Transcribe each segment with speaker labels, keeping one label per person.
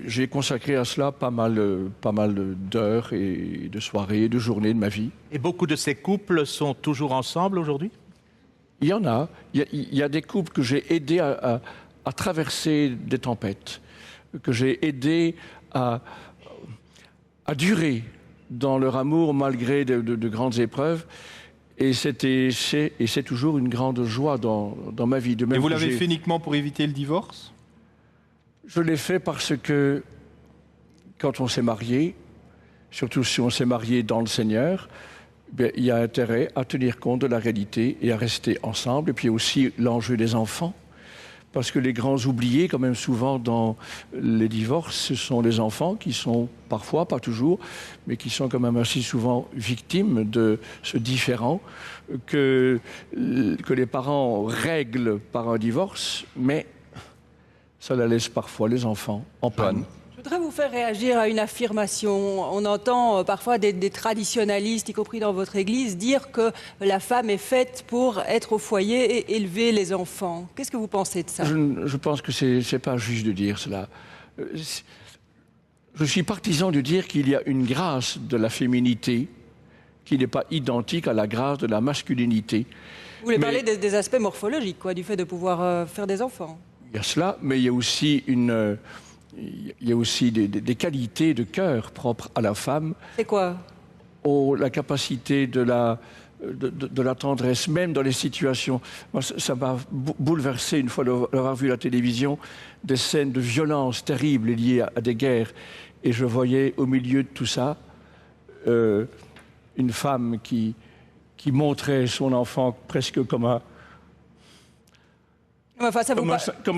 Speaker 1: J'ai consacré à cela pas mal d'heures et de soirées, de journées de ma vie.
Speaker 2: Et beaucoup de ces couples sont toujours ensemble aujourd'hui?
Speaker 1: Il y en a. Il y a des couples que j'ai aidés à traverser des tempêtes, que j'ai aidés à durer dans leur amour malgré de grandes épreuves. Et c'est toujours une grande joie dans ma vie.
Speaker 3: Et vous l'avez fait uniquement pour éviter le divorce?
Speaker 1: Je l'ai fait parce que quand on s'est marié, surtout si on s'est marié dans le Seigneur, il y a intérêt à tenir compte de la réalité et à rester ensemble. Et puis aussi l'enjeu des enfants. Parce que les grands oubliés, quand même souvent dans les divorces, ce sont les enfants qui sont parfois, pas toujours, mais qui sont quand même assez souvent victimes de ce différend que les parents règlent par un divorce, mais ça la laisse parfois les enfants en panne.
Speaker 4: Je voudrais vous faire réagir à une affirmation. On entend parfois des traditionalistes, y compris dans votre église, dire que la femme est faite pour être au foyer et élever les enfants. Qu'est-ce que vous pensez de ça?
Speaker 1: Je pense que c'est pas juste de dire cela. Je suis partisan de dire qu'il y a une grâce de la féminité qui n'est pas identique à la grâce de la masculinité.
Speaker 4: Vous voulez parler des aspects morphologiques, quoi, du fait de pouvoir faire des enfants?
Speaker 1: Il y a cela, mais il y a aussi des qualités de cœur propres à la femme.
Speaker 4: C'est quoi?
Speaker 1: La capacité de la tendresse, même dans les situations. Moi, ça m'a bouleversé une fois d'avoir vu à la télévision des scènes de violence terribles liées à des guerres. Et je voyais au milieu de tout ça une femme qui montrait son enfant presque comme un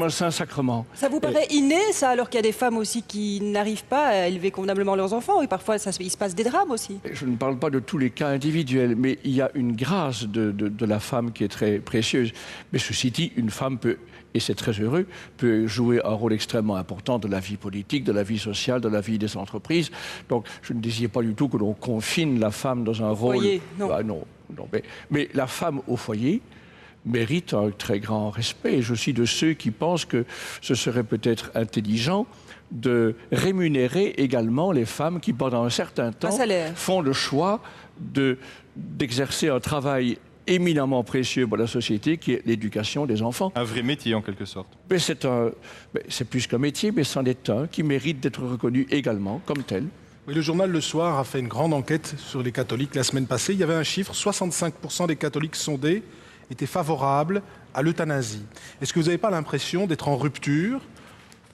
Speaker 1: saint sacrement.
Speaker 4: Ça vous paraît inné, ça, alors qu'il y a des femmes aussi qui n'arrivent pas à élever convenablement leurs enfants, et parfois il se passe des drames aussi?
Speaker 1: Je ne parle pas de tous les cas individuels, mais il y a une grâce de la femme qui est très précieuse. Mais ceci dit, une femme peut, et c'est très heureux, peut jouer un rôle extrêmement important de la vie politique, de la vie sociale, de la vie des entreprises. Donc je ne désire pas du tout que l'on confine la femme dans un rôle...
Speaker 4: Foyer, non.
Speaker 1: Non, mais la femme au foyer mérite un très grand respect. Je suis de ceux qui pensent que ce serait peut-être intelligent de rémunérer également les femmes qui, pendant un certain temps, font le choix d'exercer un travail éminemment précieux pour la société, qui est l'éducation des enfants.
Speaker 3: Un vrai métier, en quelque sorte.
Speaker 1: Mais c'est plus qu'un métier, mais c'en est un qui mérite d'être reconnu également comme tel.
Speaker 5: Oui, le journal Le Soir a fait une grande enquête sur les catholiques la semaine passée. Il y avait un chiffre, 65% des catholiques sondés étaient favorables à l'euthanasie. Est-ce que vous n'avez pas l'impression d'être en rupture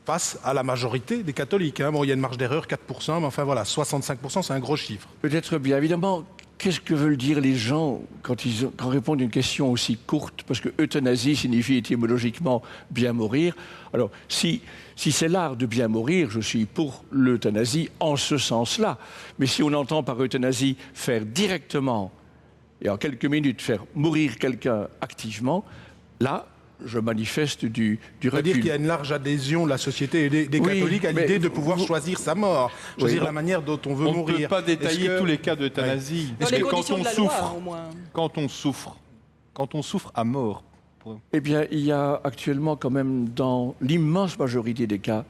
Speaker 5: face à la majorité des catholiques? Bon, il y a une marge d'erreur, 4%, mais enfin voilà, 65%, c'est un gros chiffre.
Speaker 1: Peut-être bien évidemment. Qu'est-ce que veulent dire les gens quand répondent à une question aussi courte? Parce que euthanasie signifie étymologiquement bien mourir. Alors, si c'est l'art de bien mourir, je suis pour l'euthanasie en ce sens-là. Mais si on entend par euthanasie faire directement et en quelques minutes faire mourir quelqu'un activement, là, je manifeste du recul.
Speaker 5: Ça veut dire qu'il y a une large adhésion de la société et des catholiques à l'idée de pouvoir choisir sa mort, choisir la manière dont on veut mourir.
Speaker 3: On ne peut pas détailler tous les cas d'euthanasie.
Speaker 4: Dans les conditions de la loi, au moins.
Speaker 3: Quand on souffre à mort.
Speaker 1: Eh bien, il y a actuellement quand même, dans l'immense majorité des cas,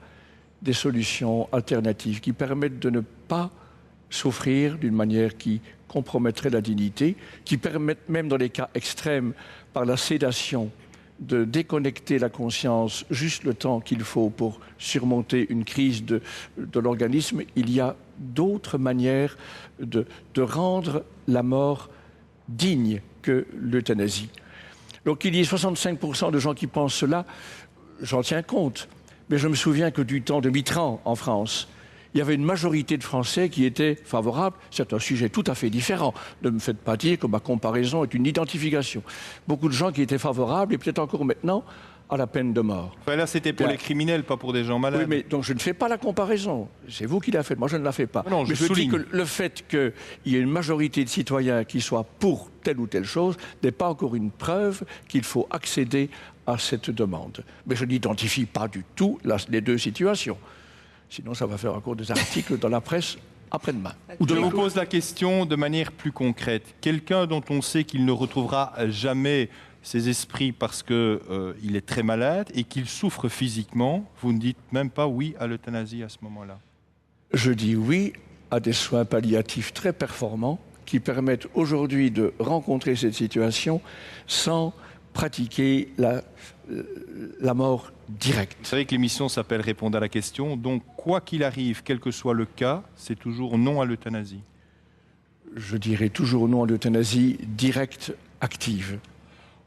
Speaker 1: des solutions alternatives qui permettent de ne pas souffrir d'une manière qui compromettrait la dignité, qui permettent même dans les cas extrêmes, par la sédation, de déconnecter la conscience juste le temps qu'il faut pour surmonter une crise de l'organisme. Il y a d'autres manières de rendre la mort digne que l'euthanasie. Donc il y a 65% de gens qui pensent cela, j'en tiens compte. Mais je me souviens que du temps de Mitterrand en France, il y avait une majorité de Français qui étaient favorables. C'est un sujet tout à fait différent. Ne me faites pas dire que ma comparaison est une identification. Beaucoup de gens qui étaient favorables, et peut-être encore maintenant, à la peine de mort.
Speaker 3: Enfin, là, c'était pour les criminels, pas pour des gens malades.
Speaker 1: Oui, mais donc je ne fais pas la comparaison. C'est vous qui la faites, moi je ne la fais pas.
Speaker 3: Non,
Speaker 1: mais je dis que le fait qu'il y ait une majorité de citoyens qui soient pour telle ou telle chose n'est pas encore une preuve qu'il faut accéder à cette demande. Mais je n'identifie pas du tout les deux situations. Sinon, ça va faire encore des articles dans la presse après-demain.
Speaker 3: Je vous pose la question de manière plus concrète. Quelqu'un dont on sait qu'il ne retrouvera jamais ces esprits parce qu'il est très malade et qu'il souffre physiquement, vous ne dites même pas oui à l'euthanasie à ce moment-là?
Speaker 1: Je dis oui à des soins palliatifs très performants qui permettent aujourd'hui de rencontrer cette situation sans pratiquer la mort directe.
Speaker 3: Vous savez que l'émission s'appelle Répondre à la question, donc quoi qu'il arrive, quel que soit le cas, c'est toujours non à l'euthanasie.
Speaker 1: Je dirais toujours non à l'euthanasie directe, active.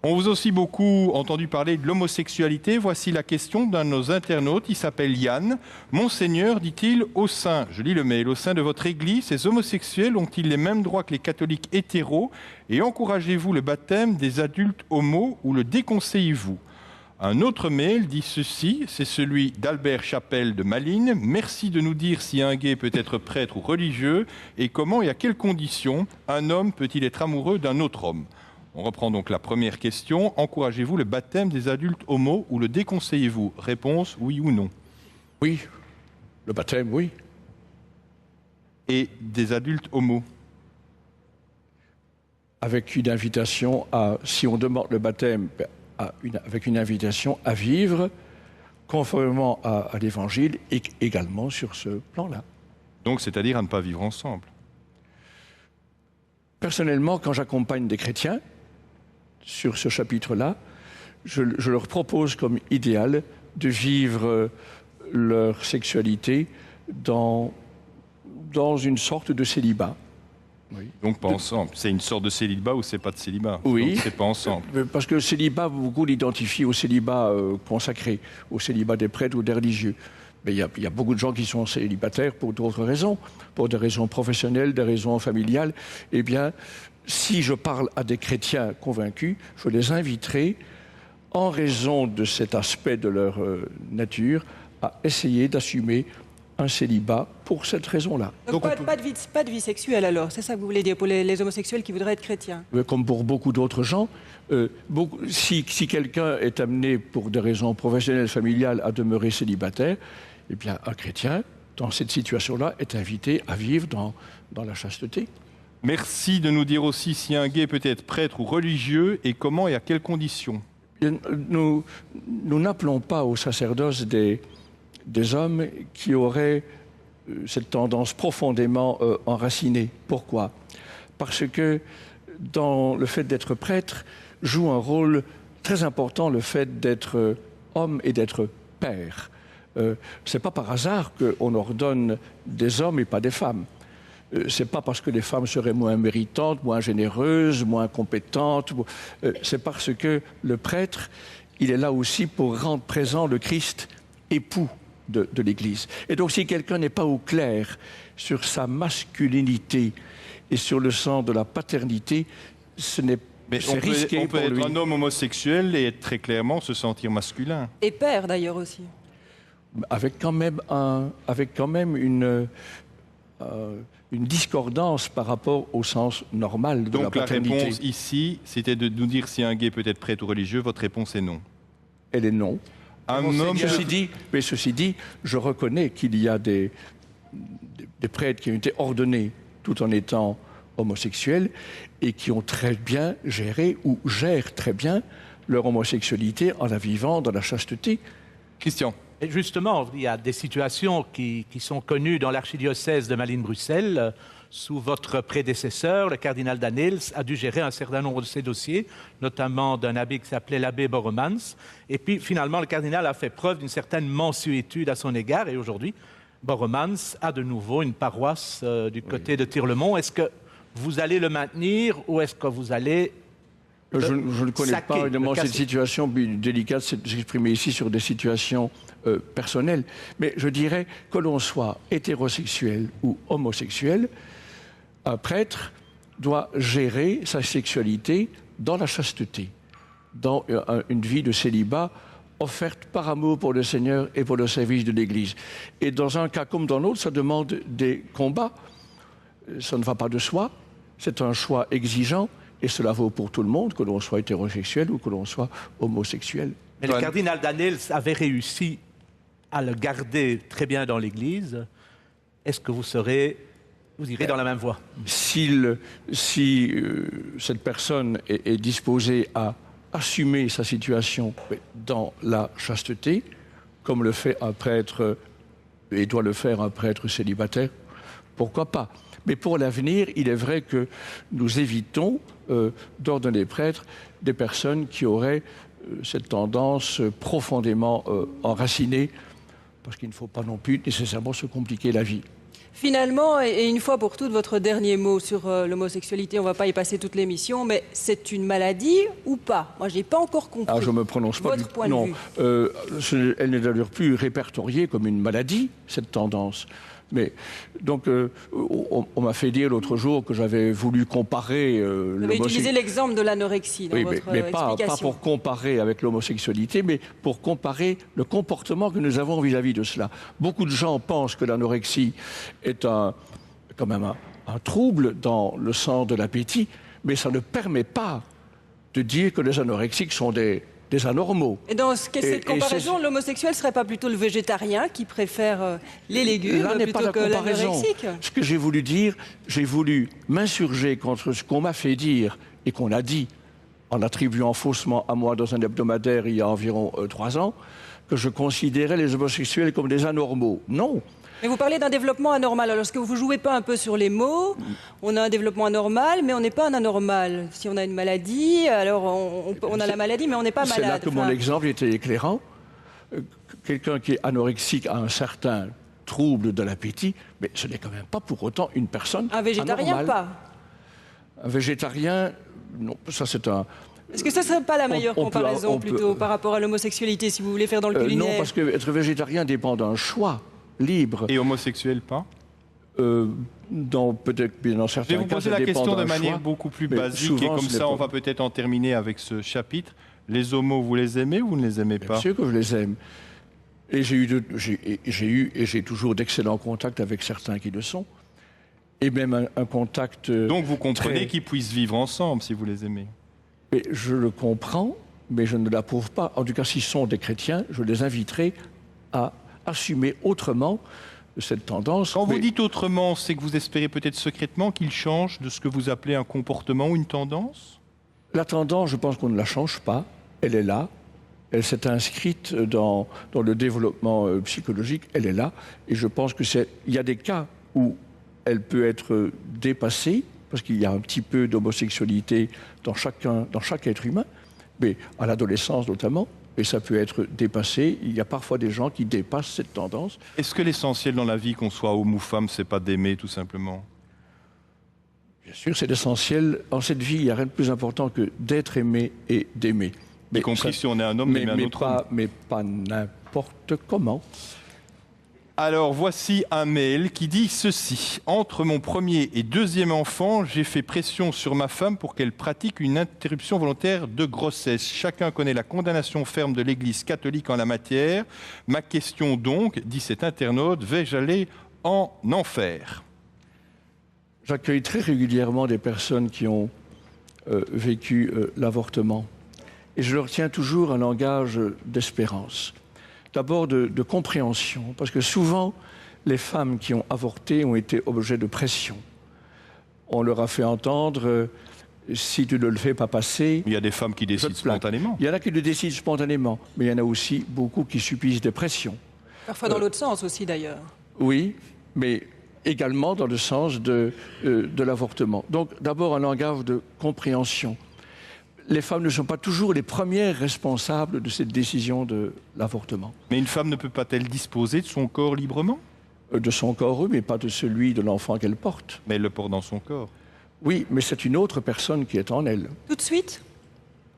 Speaker 3: On vous a aussi beaucoup entendu parler de l'homosexualité. Voici la question d'un de nos internautes. Il s'appelle Yann. Monseigneur, dit-il, je lis le mail, au sein de votre Église, ces homosexuels ont-ils les mêmes droits que les catholiques hétéros? Et encouragez-vous le baptême des adultes homos ou le déconseillez-vous? Un autre mail dit ceci, c'est celui d'Albert Chapelle de Malines. Merci de nous dire si un gay peut être prêtre ou religieux et comment et à quelles conditions un homme peut-il être amoureux d'un autre homme. On reprend donc la première question. Encouragez-vous le baptême des adultes homos ou le déconseillez-vous? Réponse, oui ou non?
Speaker 1: Oui. Le baptême, oui.
Speaker 3: Et des adultes homos?
Speaker 1: Avec une invitation à, si on demande le baptême, avec une invitation à vivre conformément à l'Évangile et également sur ce plan-là.
Speaker 3: Donc, c'est-à-dire à ne pas vivre ensemble?
Speaker 1: Personnellement, quand j'accompagne des chrétiens sur ce chapitre-là, je leur propose comme idéal de vivre leur sexualité dans une sorte de célibat. Oui.
Speaker 3: Donc pas ensemble. C'est une sorte de célibat ou c'est pas de célibat?
Speaker 1: Oui.
Speaker 3: Donc c'est pas ensemble.
Speaker 1: Parce que le célibat, beaucoup l'identifient au célibat consacré, au célibat des prêtres ou des religieux. Mais il y a beaucoup de gens qui sont célibataires pour d'autres raisons, pour des raisons professionnelles, des raisons familiales. Eh bien, si je parle à des chrétiens convaincus, je les inviterai, en raison de cet aspect de leur nature, à essayer d'assumer un célibat pour cette raison-là.
Speaker 4: Donc pas de vie sexuelle alors, c'est ça que vous voulez dire pour les homosexuels qui voudraient être chrétiens?
Speaker 1: Comme pour beaucoup d'autres gens, si quelqu'un est amené pour des raisons professionnelles, familiales, à demeurer célibataire, eh bien un chrétien, dans cette situation-là, est invité à vivre dans la chasteté.
Speaker 3: Merci de nous dire aussi si un gay peut être prêtre ou religieux et comment et à quelles conditions.
Speaker 1: Nous n'appelons pas au sacerdoce des hommes qui auraient cette tendance profondément enracinée. Pourquoi? Parce que dans le fait d'être prêtre joue un rôle très important le fait d'être homme et d'être père. C'est pas par hasard qu'on ordonne des hommes et pas des femmes. C'est pas parce que les femmes seraient moins méritantes, moins généreuses, moins compétentes. C'est parce que le prêtre, il est là aussi pour rendre présent le Christ époux de l'Église. Et donc si quelqu'un n'est pas au clair sur sa masculinité et sur le sens de la paternité, c'est risqué pour lui.
Speaker 3: On peut être un homme homosexuel et être très clairement se sentir masculin.
Speaker 4: Et père d'ailleurs aussi.
Speaker 1: Avec quand même une discordance par rapport au sens normal de la paternité.
Speaker 3: Donc la réponse ici, c'était de nous dire si un gay peut être prêtre ou religieux. Votre réponse est non.
Speaker 1: Elle est non. Ceci dit, je reconnais qu'il y a des prêtres qui ont été ordonnés tout en étant homosexuels et qui ont très bien géré ou gèrent très bien leur homosexualité en la vivant dans la chasteté.
Speaker 3: Christian.
Speaker 2: Et justement, il y a des situations qui sont connues dans l'archidiocèse de Malines-Bruxelles. Sous votre prédécesseur, le cardinal Danneels a dû gérer un certain nombre de ces dossiers, notamment d'un abbé qui s'appelait l'abbé Borromans. Et puis, finalement, le cardinal a fait preuve d'une certaine mansuétude à son égard. Et aujourd'hui, Borromans a de nouveau une paroisse du côté de Tirlemont. Est-ce que vous allez le maintenir ou est-ce que vous allez...
Speaker 1: Je ne connais pas évidemment cette situation délicate de s'exprimer ici sur des situations personnelles. Mais je dirais que l'on soit hétérosexuel ou homosexuel, un prêtre doit gérer sa sexualité dans la chasteté, dans une vie de célibat offerte par amour pour le Seigneur et pour le service de l'Église. Et dans un cas comme dans l'autre, ça demande des combats. Ça ne va pas de soi. C'est un choix exigeant. Et cela vaut pour tout le monde, que l'on soit hétérosexuel ou que l'on soit homosexuel.
Speaker 2: Mais le cardinal Danneels avait réussi à le garder très bien dans l'Église. Est-ce que vous irez dans la même voie?
Speaker 1: Si cette personne est disposée à assumer sa situation dans la chasteté, comme le fait un prêtre, et doit le faire un prêtre célibataire, pourquoi pas? Mais pour l'avenir, il est vrai que nous évitons d'ordonner prêtre des personnes qui auraient cette tendance profondément enracinée, parce qu'il ne faut pas non plus nécessairement se compliquer la vie.
Speaker 4: Finalement, et une fois pour toutes, votre dernier mot sur l'homosexualité, on ne va pas y passer toute l'émission, mais c'est une maladie ou pas? Moi, je n'ai pas encore compris.
Speaker 1: Ah, je me prononce pas.
Speaker 4: Votre point de
Speaker 1: non,
Speaker 4: vue.
Speaker 1: Elle n'est d'ailleurs plus répertoriée comme une maladie, cette tendance. Mais donc, on m'a fait dire l'autre jour que j'avais voulu comparer
Speaker 4: Vous avez utilisé l'exemple de l'anorexie dans
Speaker 1: oui,
Speaker 4: votre
Speaker 1: mais
Speaker 4: explication.
Speaker 1: pas pour comparer avec l'homosexualité, mais pour comparer le comportement que nous avons vis-à-vis de cela. Beaucoup de gens pensent que l'anorexie est quand même un trouble dans le sens de l'appétit, mais ça ne permet pas de dire que les anorexiques sont des anormaux.
Speaker 4: Et dans cette comparaison, l'homosexuel ne serait pas plutôt le végétarien qui préfère les légumes plutôt que l'anorexique?
Speaker 1: Ce que j'ai voulu dire, j'ai voulu m'insurger contre ce qu'on m'a fait dire et qu'on a dit en attribuant faussement à moi dans un hebdomadaire il y a environ 3 ans, que je considérais les homosexuels comme des anormaux. Non.
Speaker 4: Mais vous parlez d'un développement anormal. Alors, est-ce que vous ne jouez pas un peu sur les mots? On a un développement anormal, mais on n'est pas un anormal. Si on a une maladie, alors on a la maladie, mais on n'est pas malade.
Speaker 1: C'est là que mon exemple était éclairant. Quelqu'un qui est anorexique a un certain trouble de l'appétit, mais ce n'est quand même pas pour autant une personne
Speaker 4: Un végétarien,
Speaker 1: anormale.
Speaker 4: pas.
Speaker 1: Un végétarien, non, ça c'est un...
Speaker 4: Est-ce que ce ne serait pas la meilleure comparaison plutôt par rapport à l'homosexualité, si vous voulez faire dans le culinaire?
Speaker 1: Non, parce qu'être végétarien dépend d'un choix libre.
Speaker 3: Et homosexuel, pas?
Speaker 1: Peut-être dans certains cas,
Speaker 3: je vais vous poser la question de manière
Speaker 1: choix,
Speaker 3: beaucoup plus basique, et comme ça, on va peut-être en terminer avec ce chapitre. Les homos, vous les aimez ou vous ne les aimez pas?
Speaker 1: Bien sûr que je les aime. Et j'ai eu et j'ai toujours d'excellents contacts avec certains qui le sont. Et même un contact...
Speaker 3: Donc vous comprenez qu'ils puissent vivre ensemble si vous les aimez?
Speaker 1: Et je le comprends, mais je ne l'approuve pas. En tout cas, s'ils sont des chrétiens, je les inviterai à assumer autrement cette tendance.
Speaker 3: Quand vous dites autrement, c'est que vous espérez peut-être secrètement qu'ils changent de ce que vous appelez un comportement ou une tendance?
Speaker 1: La tendance, je pense qu'on ne la change pas. Elle est là. Elle s'est inscrite dans le développement psychologique. Elle est là. Et je pense qu'il y a des cas où elle peut être dépassée, parce qu'il y a un petit peu d'homosexualité dans chaque être humain, mais à l'adolescence notamment. Et ça peut être dépassé. Il y a parfois des gens qui dépassent cette tendance.
Speaker 3: Est-ce que l'essentiel dans la vie, qu'on soit homme ou femme, c'est pas d'aimer tout simplement?
Speaker 1: Bien sûr, c'est l'essentiel. En cette vie, il n'y a rien de plus important que d'être aimé et d'aimer.
Speaker 3: Y compris si on est un homme, mais un autre homme.
Speaker 1: Mais pas n'importe comment.
Speaker 3: Alors voici un mail qui dit ceci. Entre mon premier et deuxième enfant, j'ai fait pression sur ma femme pour qu'elle pratique une interruption volontaire de grossesse. Chacun connaît la condamnation ferme de l'Église catholique en la matière. Ma question donc, dit cet internaute, vais-je aller en enfer?
Speaker 1: J'accueille très régulièrement des personnes qui ont vécu l'avortement. Et je leur tiens toujours un langage d'espérance. D'abord de compréhension, parce que souvent, les femmes qui ont avorté ont été objets de pression. On leur a fait entendre, si tu ne le fais pas passer...
Speaker 3: Il y a des femmes qui décident spontanément.
Speaker 1: Il y en a qui le décident spontanément, mais il y en a aussi beaucoup qui subissent des pressions.
Speaker 4: Parfois dans l'autre sens aussi, d'ailleurs.
Speaker 1: Oui, mais également dans le sens de l'avortement. Donc d'abord un langage de compréhension. Les femmes ne sont pas toujours les premières responsables de cette décision de l'avortement.
Speaker 3: Mais une femme ne peut pas-elle disposer de son corps librement?
Speaker 1: De son corps, oui, mais pas de celui de l'enfant qu'elle porte.
Speaker 3: Mais elle le porte dans son corps.
Speaker 1: Oui, mais c'est une autre personne qui est en elle.
Speaker 4: Tout de suite?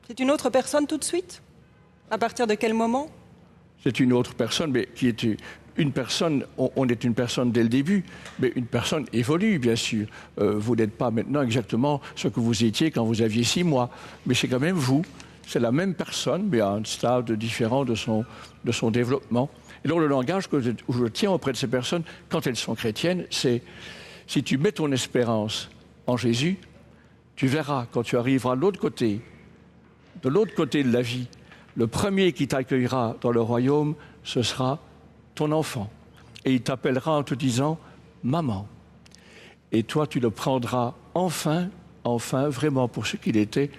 Speaker 4: C'est une autre personne tout de suite? À partir de quel moment?
Speaker 1: C'est une autre personne, mais qui est une personne, on est une personne dès le début, mais une personne évolue, bien sûr. Vous n'êtes pas maintenant exactement ce que vous étiez quand vous aviez 6 mois, mais c'est quand même vous. C'est la même personne, mais à un stade différent de son développement. Et donc le langage que je tiens auprès de ces personnes, quand elles sont chrétiennes, c'est si tu mets ton espérance en Jésus, tu verras quand tu arriveras de l'autre côté de la vie, le premier qui t'accueillera dans le royaume, ce sera ton enfant. Et il t'appellera en te disant « Maman ». Et toi, tu le prendras enfin, vraiment pour ce qu'il était,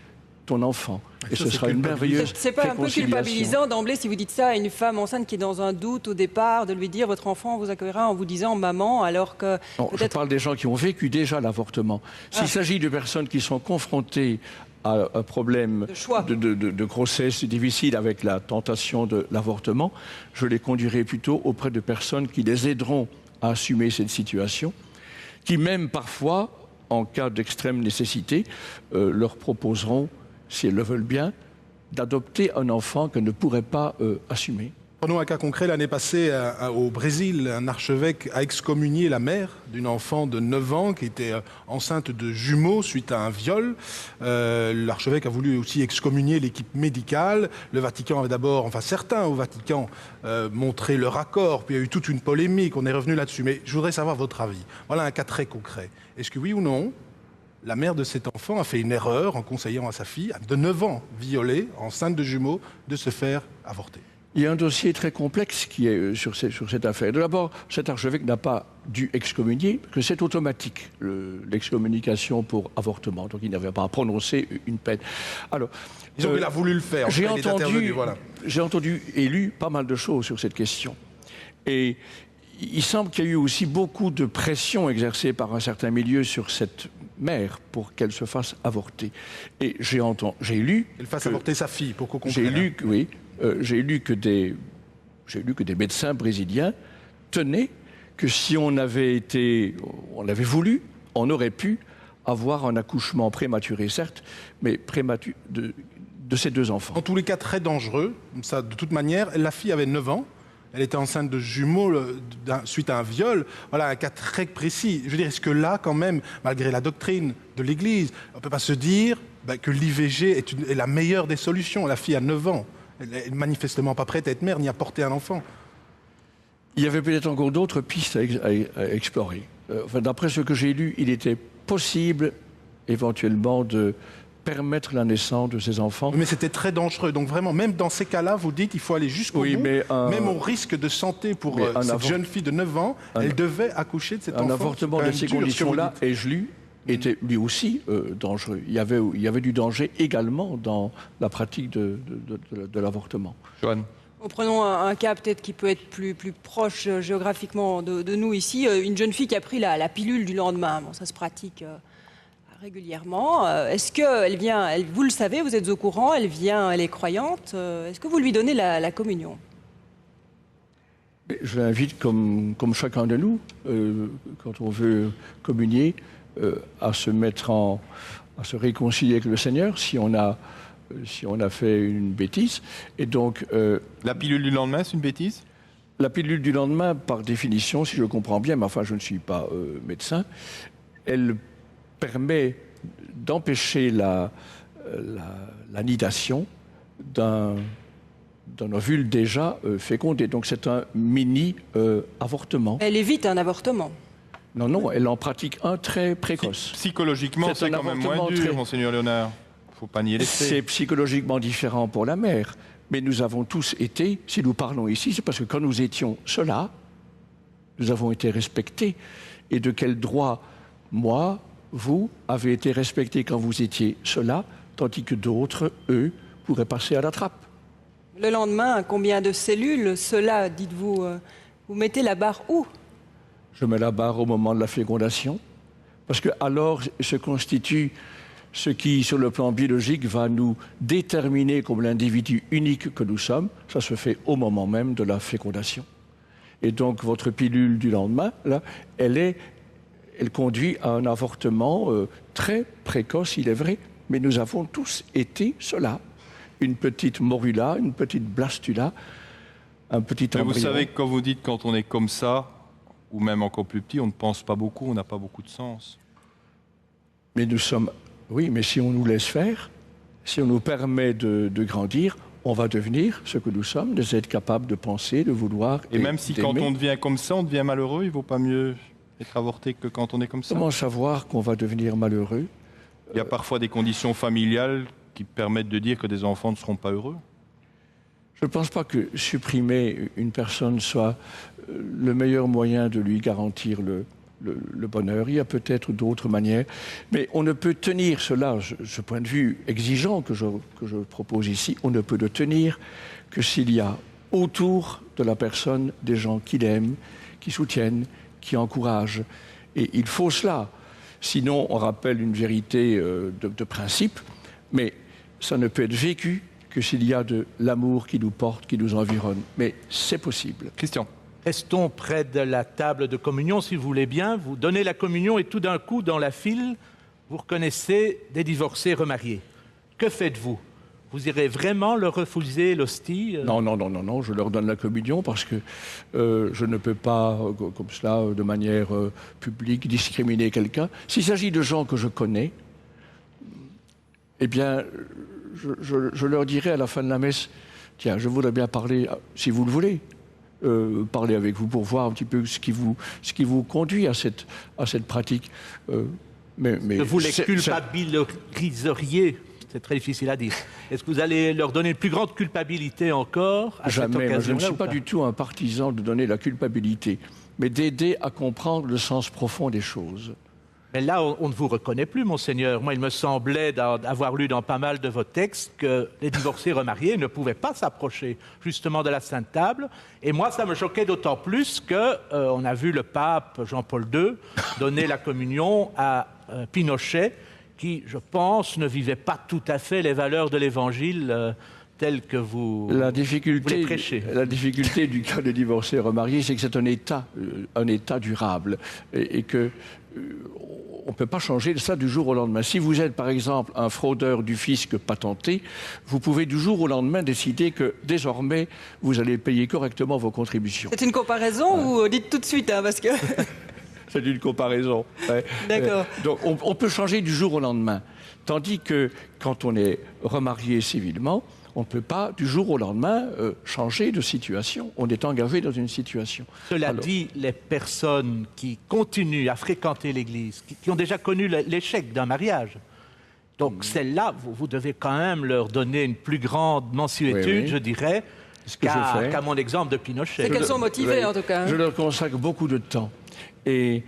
Speaker 1: ton enfant. Et
Speaker 5: Ça,
Speaker 1: ce
Speaker 5: c'est
Speaker 1: sera une merveilleuse
Speaker 4: C'est pas un peu
Speaker 1: réconciliation.
Speaker 4: culpabilisant d'emblée si vous dites ça à une femme enceinte qui est dans un doute au départ, de lui dire votre enfant vous accueillera en vous disant maman, alors que
Speaker 1: Non, je
Speaker 4: peut-être...
Speaker 1: parle des gens qui ont vécu déjà l'avortement. S'il s'agit de personnes qui sont confrontées à un problème
Speaker 4: De choix.
Speaker 1: de grossesse difficile avec la tentation de l'avortement, je les conduirai plutôt auprès de personnes qui les aideront à assumer cette situation, qui même parfois, en cas d'extrême nécessité, leur proposeront, si elles le veulent bien, d'adopter un enfant qu'elles ne pourraient pas assumer.
Speaker 5: Prenons un cas concret. L'année passée, au Brésil, un archevêque a excommunié la mère d'une enfant de 9 ans qui était enceinte de jumeaux suite à un viol. L'archevêque a voulu aussi excommunier l'équipe médicale. Le Vatican avait d'abord, enfin certains au Vatican, montré leur accord. Puis il y a eu toute une polémique. On est revenu là-dessus. Mais je voudrais savoir votre avis. Voilà un cas très concret. Est-ce que oui ou non, la mère de cet enfant a fait une erreur en conseillant à sa fille, de 9 ans, violée, enceinte de jumeaux, de se faire avorter?
Speaker 1: Il y a un dossier très complexe qui est sur cette affaire. D'abord, cet archevêque n'a pas dû excommunier, parce que c'est automatique, l'excommunication pour avortement. Donc il n'avait pas à prononcer une peine. Alors,
Speaker 5: Disons qu'il a voulu le faire.
Speaker 1: j'ai
Speaker 5: Il est intervenu,
Speaker 1: entendu,
Speaker 5: voilà.
Speaker 1: j'ai entendu et lu pas mal de choses sur cette question. Et il semble qu'il y a eu aussi beaucoup de pression exercée par un certain milieu sur cette mère pour qu'elle se fasse avorter. Et j'ai lu...
Speaker 5: Il fasse
Speaker 1: que-
Speaker 5: avorter sa fille, pour qu'on comprenne.
Speaker 1: j'ai lu que des médecins brésiliens tenaient que si on l'avait voulu, on aurait pu avoir un accouchement prématuré, certes, mais prématuré de ces deux enfants.
Speaker 5: En tous les cas, très dangereux. Ça, de toute manière, la fille avait 9 ans. Elle était enceinte de jumeaux suite à un viol. Voilà, un cas très précis. Je veux dire, est-ce que là, quand même, malgré la doctrine de l'Église, on ne peut pas se dire que l'IVG est la meilleure des solutions? La fille a 9 ans. Elle n'est manifestement pas prête à être mère ni à porter un enfant.
Speaker 1: Il y avait peut-être encore d'autres pistes à explorer. D'après ce que j'ai lu, il était possible éventuellement de permettre la naissance de ces enfants.
Speaker 5: Mais c'était très dangereux. Donc vraiment, même dans ces cas-là, vous dites qu'il faut aller jusqu'au
Speaker 1: Oui,
Speaker 5: bout.
Speaker 1: mais
Speaker 5: Même au risque de santé pour cette jeune fille de 9 ans, elle devait accoucher de cet enfant.
Speaker 1: Un avortement
Speaker 5: C'est quand
Speaker 1: de
Speaker 5: même
Speaker 1: ces
Speaker 5: dur, ce que vous
Speaker 1: conditions-là,
Speaker 5: dites.
Speaker 1: ai-je lu, était lui aussi dangereux. Il y avait du danger également dans la pratique de l'avortement.
Speaker 3: Joanne.
Speaker 4: Prenons un cas peut-être qui peut être plus proche géographiquement de nous ici. Une jeune fille qui a pris la pilule du lendemain. Bon, ça se pratique régulièrement. Est-ce qu'elle vient, vous le savez, vous êtes au courant, elle est croyante. Est-ce que vous lui donnez la communion?
Speaker 1: Je l'invite, comme chacun de nous, quand on veut communier, à se réconcilier avec le Seigneur si on a fait une bêtise. Et donc,
Speaker 3: La pilule du lendemain, c'est une bêtise?
Speaker 1: la pilule du lendemain, par définition, si je comprends bien, mais enfin je ne suis pas médecin, elle permet d'empêcher la nidation d'un ovule déjà fécondé. Donc c'est un mini-avortement.
Speaker 4: Elle évite un avortement.
Speaker 1: Non, elle en pratique un très précoce.
Speaker 3: Psychologiquement,
Speaker 1: C'est
Speaker 3: c'est
Speaker 1: un
Speaker 3: quand même moins
Speaker 1: avortement
Speaker 3: dur,
Speaker 1: très-
Speaker 3: monseigneur Léonard. Il ne faut pas nier les faits.
Speaker 1: C'est psychologiquement différent pour la mère. Mais nous avons tous été, si nous parlons ici, c'est parce que quand nous étions ceux-là, nous avons été respectés. Et de quel droit, moi, vous, avez été respectés quand vous étiez ceux-là, tandis que d'autres, eux, pourraient passer à la trappe?
Speaker 4: Le lendemain, combien de cellules? Cela, dites-vous, vous mettez la barre où?
Speaker 1: Je mets la barre au moment de la fécondation, parce que alors se constitue ce qui, sur le plan biologique, va nous déterminer comme l'individu unique que nous sommes. Ça se fait au moment même de la fécondation. Et donc, votre pilule du lendemain, là, elle conduit à un avortement très précoce, il est vrai, mais nous avons tous été cela. Une petite morula, une petite blastula, un petit
Speaker 3: Mais
Speaker 1: embryon.
Speaker 3: vous savez que quand vous dites quand on est comme ça, ou même encore plus petit, on ne pense pas beaucoup, on n'a pas beaucoup de sens.
Speaker 1: Mais nous sommes... Oui, mais si on nous laisse faire, si on nous permet de grandir, on va devenir ce que nous sommes, d'être capable de penser, de vouloir
Speaker 3: Et même si quand
Speaker 1: d'aimer.
Speaker 3: on devient comme ça, on devient malheureux, il vaut pas mieux être avorté que quand on est comme ça.
Speaker 1: Comment savoir qu'on va devenir malheureux?
Speaker 3: Il y a parfois des conditions familiales qui permettent de dire que des enfants ne seront pas heureux.
Speaker 1: Je ne pense pas que supprimer une personne soit le meilleur moyen de lui garantir le le bonheur. Il y a peut-être d'autres manières. Mais on ne peut tenir cela, ce point de vue exigeant que je propose ici, on ne peut le tenir que s'il y a autour de la personne des gens qui l'aiment, qui soutiennent, qui encouragent. Et il faut cela. Sinon, on rappelle une vérité de principe, mais ça ne peut être vécu que s'il y a de l'amour qui nous porte, qui nous environne. Mais c'est possible.
Speaker 3: Christian.
Speaker 2: Restons près de la table de communion, si vous voulez bien. Vous donnez la communion et tout d'un coup, dans la file, vous reconnaissez des divorcés remariés. Que faites-vous? Vous irez vraiment leur refuser l'hostie?
Speaker 1: Non, je leur donne la communion parce que je ne peux pas, comme cela, de manière publique, discriminer quelqu'un. S'il s'agit de gens que je connais, eh bien, je leur dirai à la fin de la messe, tiens, je voudrais bien parler, si vous le voulez, parler avec vous pour voir un petit peu ce qui vous conduit à cette pratique.
Speaker 2: Mais vous les culpabiliseriez? C'est très difficile à dire. Est-ce que vous allez leur donner une plus grande culpabilité encore à cette occasion-là?
Speaker 1: Je ne suis pas du tout un partisan de donner la culpabilité, mais d'aider à comprendre le sens profond des choses.
Speaker 2: Mais là, on ne vous reconnaît plus, Monseigneur. Moi, il me semblait avoir lu dans pas mal de vos textes que les divorcés remariés ne pouvaient pas s'approcher justement de la Sainte Table. Et moi, ça me choquait d'autant plus qu'on a vu le pape Jean-Paul II donner la communion à Pinochet, qui, je pense, ne vivait pas tout à fait les valeurs de l'Évangile telles que vous les prêchez.
Speaker 1: La difficulté du cas des divorcés remariés, c'est que c'est un état durable et que on ne peut pas changer ça du jour au lendemain. Si vous êtes, par exemple, un fraudeur du fisc patenté, vous pouvez du jour au lendemain décider que, désormais, vous allez payer correctement vos contributions.
Speaker 4: C'est une comparaison ou dites tout de suite, parce que...
Speaker 1: C'est une comparaison. Ouais.
Speaker 4: D'accord.
Speaker 1: Donc, on peut changer du jour au lendemain. Tandis que, quand on est remarié civilement, on ne peut pas, du jour au lendemain, changer de situation. On est engagé dans une situation.
Speaker 2: Cela dit, les personnes qui continuent à fréquenter l'Église, qui ont déjà connu l'échec d'un mariage, donc celles-là, vous devez quand même leur donner une plus grande mensuétude, je dirais, qu'à mon exemple de Pinochet.
Speaker 4: C'est qu'elles sont motivées, en tout cas.
Speaker 1: Je leur consacre beaucoup de temps. Et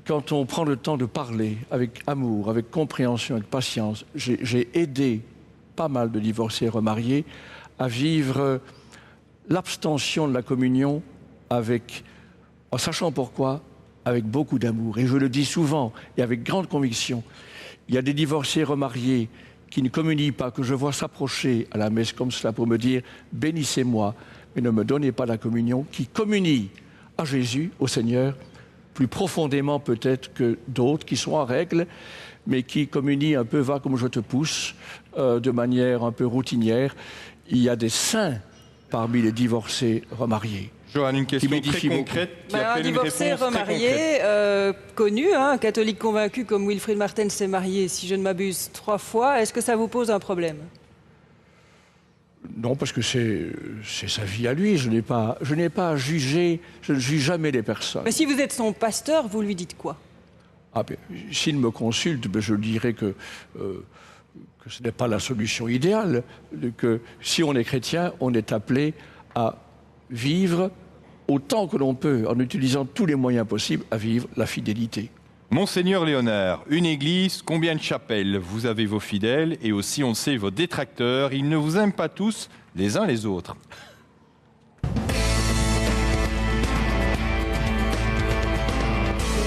Speaker 1: quand on prend le temps de parler avec amour, avec compréhension, avec patience, j'ai aidé pas mal de divorcés remariés à vivre l'abstention de la communion en sachant pourquoi, avec beaucoup d'amour. Et je le dis souvent et avec grande conviction, il y a des divorcés remariés qui ne communient pas, que je vois s'approcher à la messe comme cela pour me dire « bénissez-moi, mais ne me donnez pas la communion », qui communient à Jésus, au Seigneur, plus profondément peut-être que d'autres qui sont en règle, mais qui communient un peu « va comme je te pousse », de manière un peu routinière. Il y a des saints parmi les divorcés remariés.
Speaker 3: Johan, une question très concrète.
Speaker 4: Un divorcé remarié connu, un catholique convaincu comme Wilfried Martens s'est marié, si je ne m'abuse, 3 fois. Est-ce que ça vous pose un problème?
Speaker 1: Non, parce que c'est sa vie à lui. Je n'ai pas à juger, je ne juge jamais les personnes.
Speaker 4: Mais si vous êtes son pasteur, vous lui dites quoi?
Speaker 1: S'il me consulte, je dirais que ce n'est pas la solution idéale, que si on est chrétien, on est appelé à vivre autant que l'on peut, en utilisant tous les moyens possibles, à vivre la fidélité.
Speaker 3: Monseigneur Léonard, une église, combien de chapelles? Vous avez vos fidèles et aussi, on le sait, vos détracteurs. Ils ne vous aiment pas tous les uns les autres.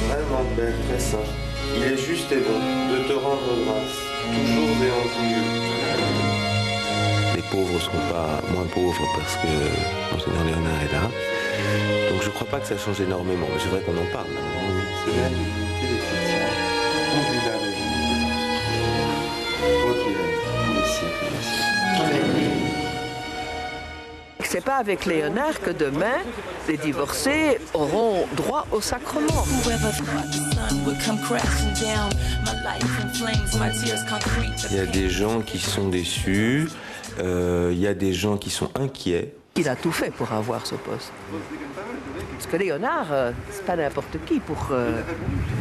Speaker 6: Vraiment, Père très saint, il est juste et bon de te rendre grâce, toujours et en tout lieu.
Speaker 7: Les pauvres ne seront pas moins pauvres parce que Monseigneur Léonard est là. Donc je ne crois pas que ça change énormément, mais c'est vrai qu'on en parle.
Speaker 6: C'est la divinité des chrétiens, conduis la vie. Toi qui règnes, pour les siècles des siècles.
Speaker 8: C'est pas avec Léonard que demain, les divorcés auront droit au sacrement.
Speaker 7: Il y a des gens qui sont déçus, il y a des gens qui sont inquiets.
Speaker 8: Il a tout fait pour avoir ce poste. Parce que Léonard, c'est pas n'importe qui pour...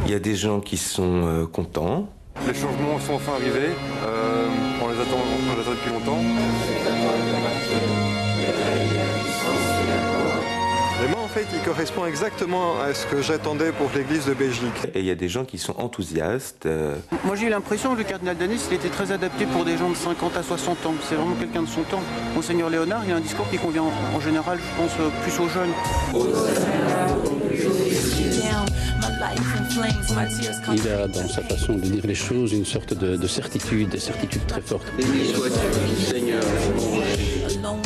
Speaker 7: Il y a des gens qui sont contents.
Speaker 9: Les changements sont enfin arrivés, on les attend depuis longtemps. Vraiment, fait, il correspond exactement à ce que j'attendais pour l'Église de Belgique.
Speaker 7: Et il y a des gens qui sont enthousiastes.
Speaker 10: Moi j'ai eu l'impression que le cardinal Danils il était très adapté pour des gens de 50 à 60 ans. C'est vraiment quelqu'un de son temps. Monseigneur Léonard, il a un discours qui convient en général, je pense, plus aux jeunes.
Speaker 11: Il a dans sa façon de dire les choses une sorte de certitude, des certitudes très fortes. Et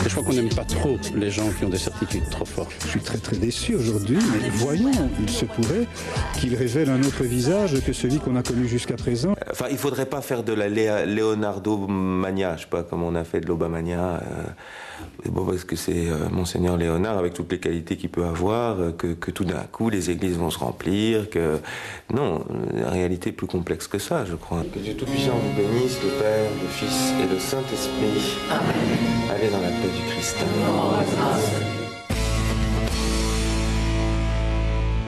Speaker 11: je crois qu'on n'aime pas trop les gens qui ont des certitudes trop fortes.
Speaker 12: Je suis très très déçu aujourd'hui, mais voyons, il se pourrait qu'il révèle un autre visage que celui qu'on a connu jusqu'à présent.
Speaker 7: Enfin, il ne faudrait pas faire de la Leonardo-mania, je ne sais pas, comme on a fait de l'Obamania. Bon, parce que c'est Monseigneur Léonard, avec toutes les qualités qu'il peut avoir, que tout d'un coup les églises vont se remplir, que... Non, la réalité est plus complexe que ça, je crois. Que Dieu Tout-Puissant vous bénisse, le Père, le Fils et le Saint-Esprit. Amen. Allez dans la paix du Christ.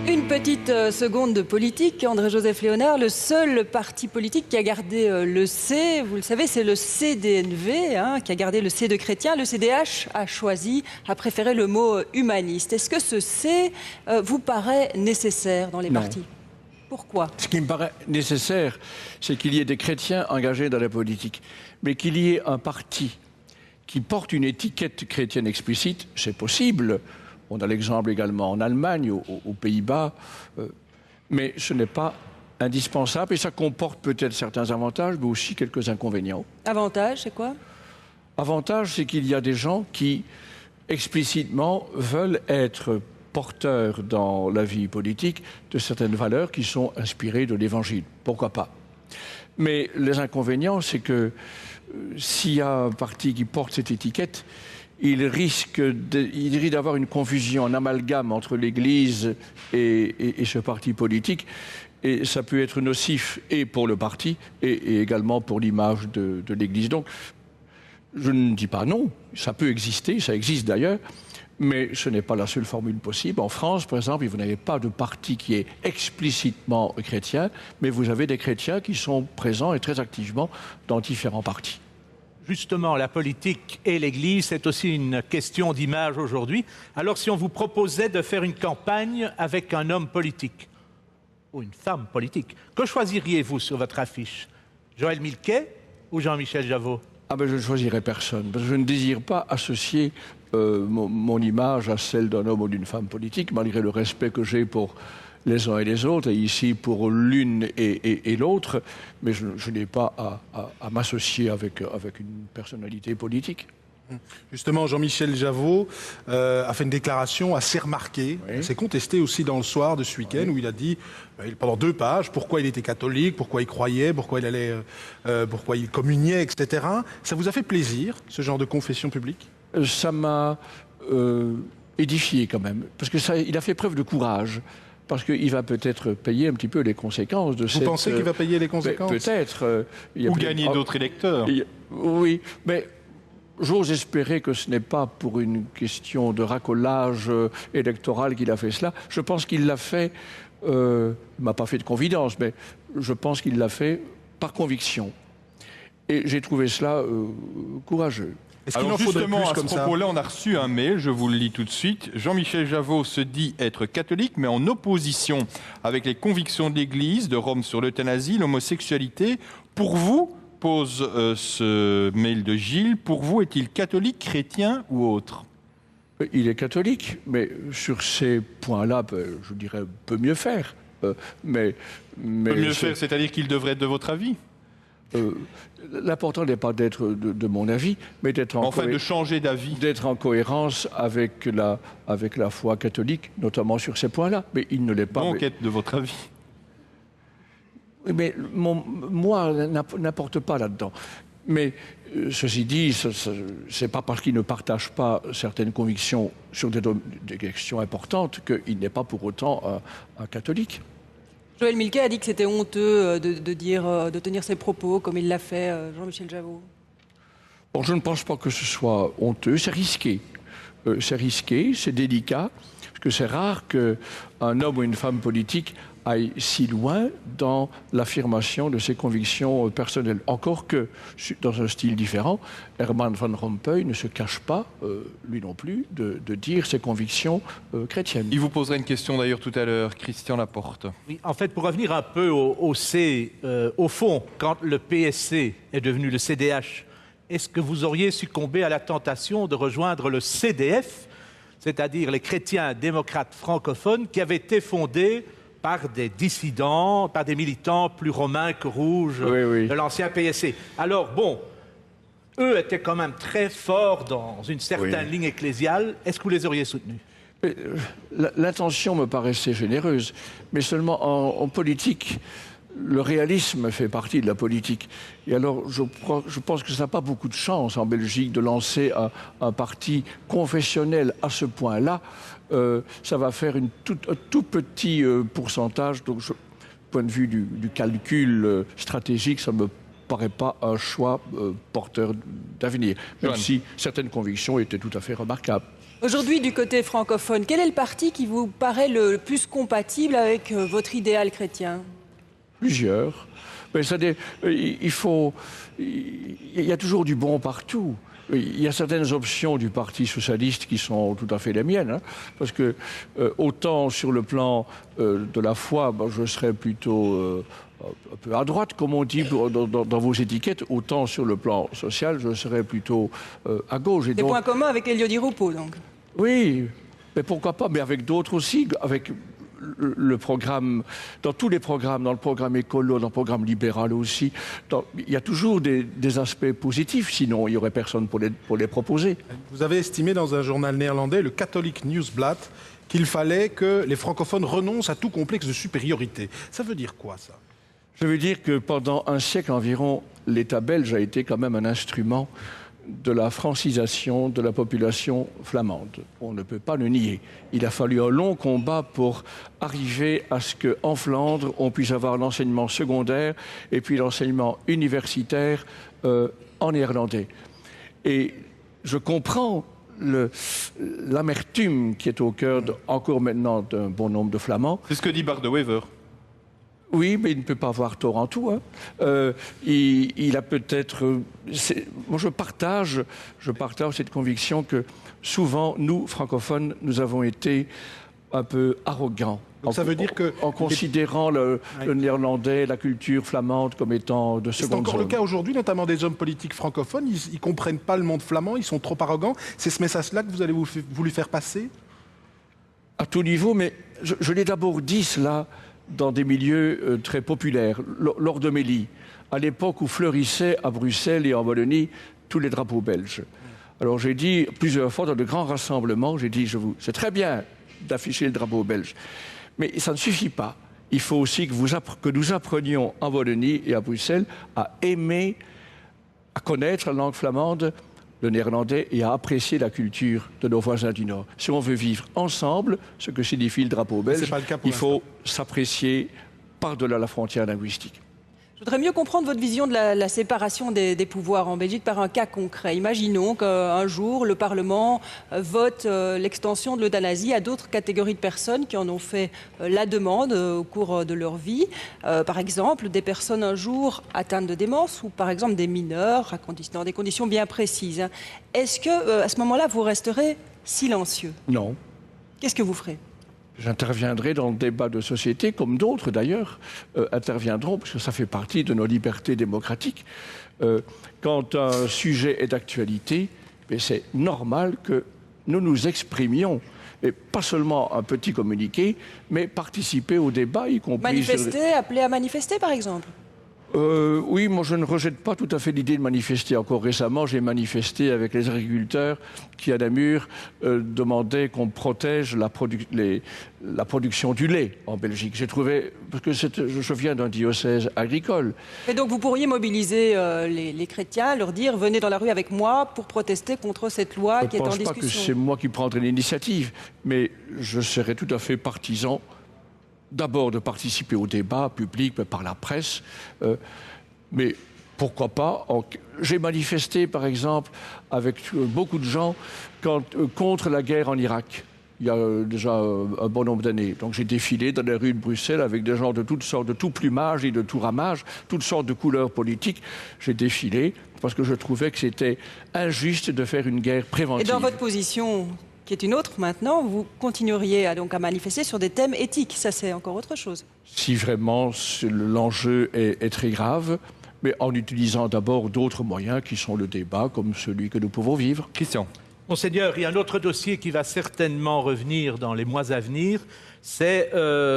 Speaker 4: Une petite seconde de politique. André-Joseph Léonard, le seul parti politique qui a gardé le C, vous le savez, c'est le CDNV, qui a gardé le C de chrétien. Le CDH a préféré le mot humaniste. Est-ce que ce C vous paraît nécessaire dans les partis ? Pourquoi ?
Speaker 1: Ce qui me paraît nécessaire, c'est qu'il y ait des chrétiens engagés dans la politique. Mais qu'il y ait un parti qui porte une étiquette chrétienne explicite, c'est possible. On a l'exemple également en Allemagne, aux Pays-Bas, mais ce n'est pas indispensable et ça comporte peut-être certains avantages, mais aussi quelques inconvénients.
Speaker 4: Avantage, c'est quoi ?
Speaker 1: Avantage, c'est qu'il y a des gens qui, explicitement, veulent être porteurs dans la vie politique de certaines valeurs qui sont inspirées de l'Évangile. Pourquoi pas ? Mais les inconvénients, c'est que s'il y a un parti qui porte cette étiquette, il risque d'avoir une confusion, un amalgame entre l'Église et ce parti politique. Et ça peut être nocif et pour le parti et également pour l'image de l'Église. Donc, je ne dis pas non, ça peut exister, ça existe d'ailleurs, mais ce n'est pas la seule formule possible. En France, par exemple, vous n'avez pas de parti qui est explicitement chrétien, mais vous avez des chrétiens qui sont présents et très activement dans différents partis.
Speaker 2: Justement, la politique et l'Église, c'est aussi une question d'image aujourd'hui. Alors, si on vous proposait de faire une campagne avec un homme politique, ou une femme politique, que choisiriez-vous sur votre affiche ? Joël Milquet ou Jean-Michel Javot ?
Speaker 1: Je ne choisirais personne, parce que je ne désire pas associer mon image à celle d'un homme ou d'une femme politique, malgré le respect que j'ai pour les uns et les autres, et ici pour l'une et l'autre, mais je n'ai pas à m'associer avec une personnalité politique.
Speaker 5: Justement, Jean-Michel Javot a fait une déclaration assez remarquée. Oui. C'est contesté aussi dans le soir de ce week-end, où il a dit, pendant 2 pages, pourquoi il était catholique, pourquoi il croyait, pourquoi il communiait, etc. Ça vous a fait plaisir, ce genre de confession publique ?
Speaker 1: Ça m'a édifié quand même, parce qu'il a fait preuve de courage. Parce qu'il va peut-être payer un petit peu les conséquences de cette...
Speaker 5: Vous pensez qu'il va payer les conséquences ?
Speaker 1: Peut-être.
Speaker 3: Ou gagner d'autres électeurs.
Speaker 1: Oui, mais j'ose espérer que ce n'est pas pour une question de racolage électoral qu'il a fait cela. Je pense qu'il l'a fait... il ne m'a pas fait de confidence, mais je pense qu'il l'a fait par conviction. Et j'ai trouvé cela courageux.
Speaker 3: Alors justement, à ce propos-là, on a reçu un mail, je vous le lis tout de suite. Jean-Michel Javot se dit être catholique, mais en opposition avec les convictions de l'Église, de Rome sur l'euthanasie, l'homosexualité. Pour vous, pose ce mail de Gilles, pour vous, est-il catholique, chrétien ou autre ?
Speaker 1: Il est catholique, mais sur ces points-là, je dirais, peut mieux faire.
Speaker 3: Peut mieux faire, c'est-à-dire qu'il devrait être de votre avis ?
Speaker 1: L'important n'est pas d'être de mon avis, mais d'être
Speaker 3: de changer d'avis,
Speaker 1: d'être en cohérence avec la foi catholique, notamment sur ces points-là. Mais il ne l'est pas.
Speaker 3: Donc, être de votre avis.
Speaker 1: Mais moi, n'importe pas là-dedans. Mais ceci dit, c'est pas parce qu'il ne partage pas certaines convictions sur des questions importantes qu'il n'est pas pour autant un catholique.
Speaker 4: Joël Milquet a dit que c'était honteux de tenir ses propos comme il l'a fait, Jean-Michel Javot.
Speaker 1: Je ne pense pas que ce soit honteux, c'est risqué. C'est risqué, c'est délicat. Parce que c'est rare qu'un homme ou une femme politique aille si loin dans l'affirmation de ses convictions personnelles. Encore que, dans un style différent, Herman Van Rompuy ne se cache pas, lui non plus, de dire ses convictions chrétiennes.
Speaker 3: Il vous posera une question d'ailleurs tout à l'heure, Christian Laporte.
Speaker 2: Oui, en fait, pour revenir un peu au fond, quand le PSC est devenu le CDH, est-ce que vous auriez succombé à la tentation de rejoindre le CDF, c'est-à-dire les chrétiens démocrates francophones qui avaient été fondés par des dissidents, par des militants plus romains que rouges de l'ancien PSC. Alors, bon, eux étaient quand même très forts dans une certaine ligne ecclésiale. Est-ce que vous les auriez soutenus?
Speaker 1: L'intention me paraissait généreuse, mais seulement en politique, le réalisme fait partie de la politique. Et alors, je pense que ça n'a pas beaucoup de chance en Belgique de lancer un parti confessionnel à ce point-là. Ça va faire un tout petit pourcentage. Donc, du point de vue du calcul stratégique, ça ne me paraît pas un choix porteur d'avenir, même si certaines convictions étaient tout à fait remarquables.
Speaker 4: Aujourd'hui, du côté francophone, quel est le parti qui vous paraît le plus compatible avec votre idéal chrétien?
Speaker 1: Plusieurs. Mais il y a toujours du bon partout. Il y a certaines options du Parti socialiste qui sont tout à fait les miennes, hein, parce que autant sur le plan de la foi, je serais plutôt un peu à droite, comme on dit dans vos étiquettes, autant sur le plan social, je serais plutôt à gauche.
Speaker 4: Des points communs avec Elio Di Rupo, donc.
Speaker 1: Oui, mais pourquoi pas, mais avec d'autres aussi, avec le programme, dans tous les programmes, dans le programme écolo, dans le programme libéral aussi, il y a toujours des aspects positifs, sinon il n'y aurait personne pour les proposer.
Speaker 5: Vous avez estimé dans un journal néerlandais, le Catholic Nieuwsblad, qu'il fallait que les francophones renoncent à tout complexe de supériorité. Ça veut dire quoi, ça?
Speaker 1: Ça veut dire que pendant un siècle environ, l'État belge a été quand même un instrument de la francisation de la population flamande. On ne peut pas le nier. Il a fallu un long combat pour arriver à ce qu'en Flandre, on puisse avoir l'enseignement secondaire et puis l'enseignement universitaire en néerlandais. Et je comprends l'amertume qui est au cœur encore maintenant d'un bon nombre de Flamands.
Speaker 3: C'est ce que dit Bart de Wever.
Speaker 1: Oui, mais il ne peut pas avoir tort en tout. Hein. Il a peut-être... Moi, je partage cette conviction que souvent, nous, francophones, nous avons été un peu arrogants.
Speaker 5: Donc ça veut dire que...
Speaker 1: En considérant le néerlandais, la culture flamande comme étant de seconde zone.
Speaker 5: C'est encore le cas aujourd'hui, notamment des hommes politiques francophones. Ils ne comprennent pas le monde flamand, ils sont trop arrogants. C'est ce message-là que vous avez voulu faire passer?
Speaker 1: À tout niveau, mais je l'ai d'abord dit cela dans des milieux très populaires, lors de Mélie, à l'époque où fleurissaient à Bruxelles et en Wallonie tous les drapeaux belges. Alors j'ai dit plusieurs fois dans de grands rassemblements, j'ai dit c'est très bien d'afficher le drapeau belge, mais ça ne suffit pas. Il faut aussi que nous apprenions en Wallonie et à Bruxelles à aimer, à connaître la langue flamande, le néerlandais, et à apprécier la culture de nos voisins du Nord. Si on veut vivre ensemble, ce que signifie le drapeau belge, il faut s'apprécier par-delà la frontière linguistique.
Speaker 4: Je voudrais mieux comprendre votre vision de la séparation des pouvoirs en Belgique par un cas concret. Imaginons qu'un jour, le Parlement vote l'extension de l'euthanasie à d'autres catégories de personnes qui en ont fait la demande au cours de leur vie. Par exemple, des personnes un jour atteintes de démence ou par exemple des mineurs dans des conditions bien précises. Est-ce que, à ce moment-là, vous resterez silencieux?
Speaker 1: Non.
Speaker 4: Qu'est-ce que vous ferez?
Speaker 1: J'interviendrai dans le débat de société, comme d'autres d'ailleurs interviendront, parce que ça fait partie de nos libertés démocratiques. Quand un sujet est d'actualité, c'est normal que nous nous exprimions, et pas seulement un petit communiqué, mais participer au débat, y compris...
Speaker 4: Manifester, appeler à manifester par exemple?
Speaker 1: Oui, moi je ne rejette pas tout à fait l'idée de manifester. Encore récemment, j'ai manifesté avec les agriculteurs qui, à Namur, demandaient qu'on protège la production du lait en Belgique. J'ai trouvé, parce que je viens d'un diocèse agricole.
Speaker 4: Et donc vous pourriez mobiliser les chrétiens, leur dire « venez dans la rue avec moi pour protester contre cette loi qui est en discussion ».
Speaker 1: Je ne pense pas que c'est moi qui prendrai l'initiative, mais je serai tout à fait partisan d'abord de participer au débat public par la presse, mais pourquoi pas. J'ai manifesté, par exemple, avec beaucoup de gens contre la guerre en Irak. il y a déjà un bon nombre d'années. Donc j'ai défilé dans les rues de Bruxelles avec des gens de toutes sortes, de tout plumage et de tout ramage, toutes sortes de couleurs politiques. J'ai défilé parce que je trouvais que c'était injuste de faire une guerre préventive.
Speaker 4: Et dans votre position, qui est une autre maintenant, vous continueriez donc à manifester sur des thèmes éthiques. Ça, c'est encore autre chose.
Speaker 1: Si vraiment l'enjeu est très grave, mais en utilisant d'abord d'autres moyens qui sont le débat, comme celui que nous pouvons vivre.
Speaker 3: Christian.
Speaker 2: Monseigneur, il y a un autre dossier qui va certainement revenir dans les mois à venir, c'est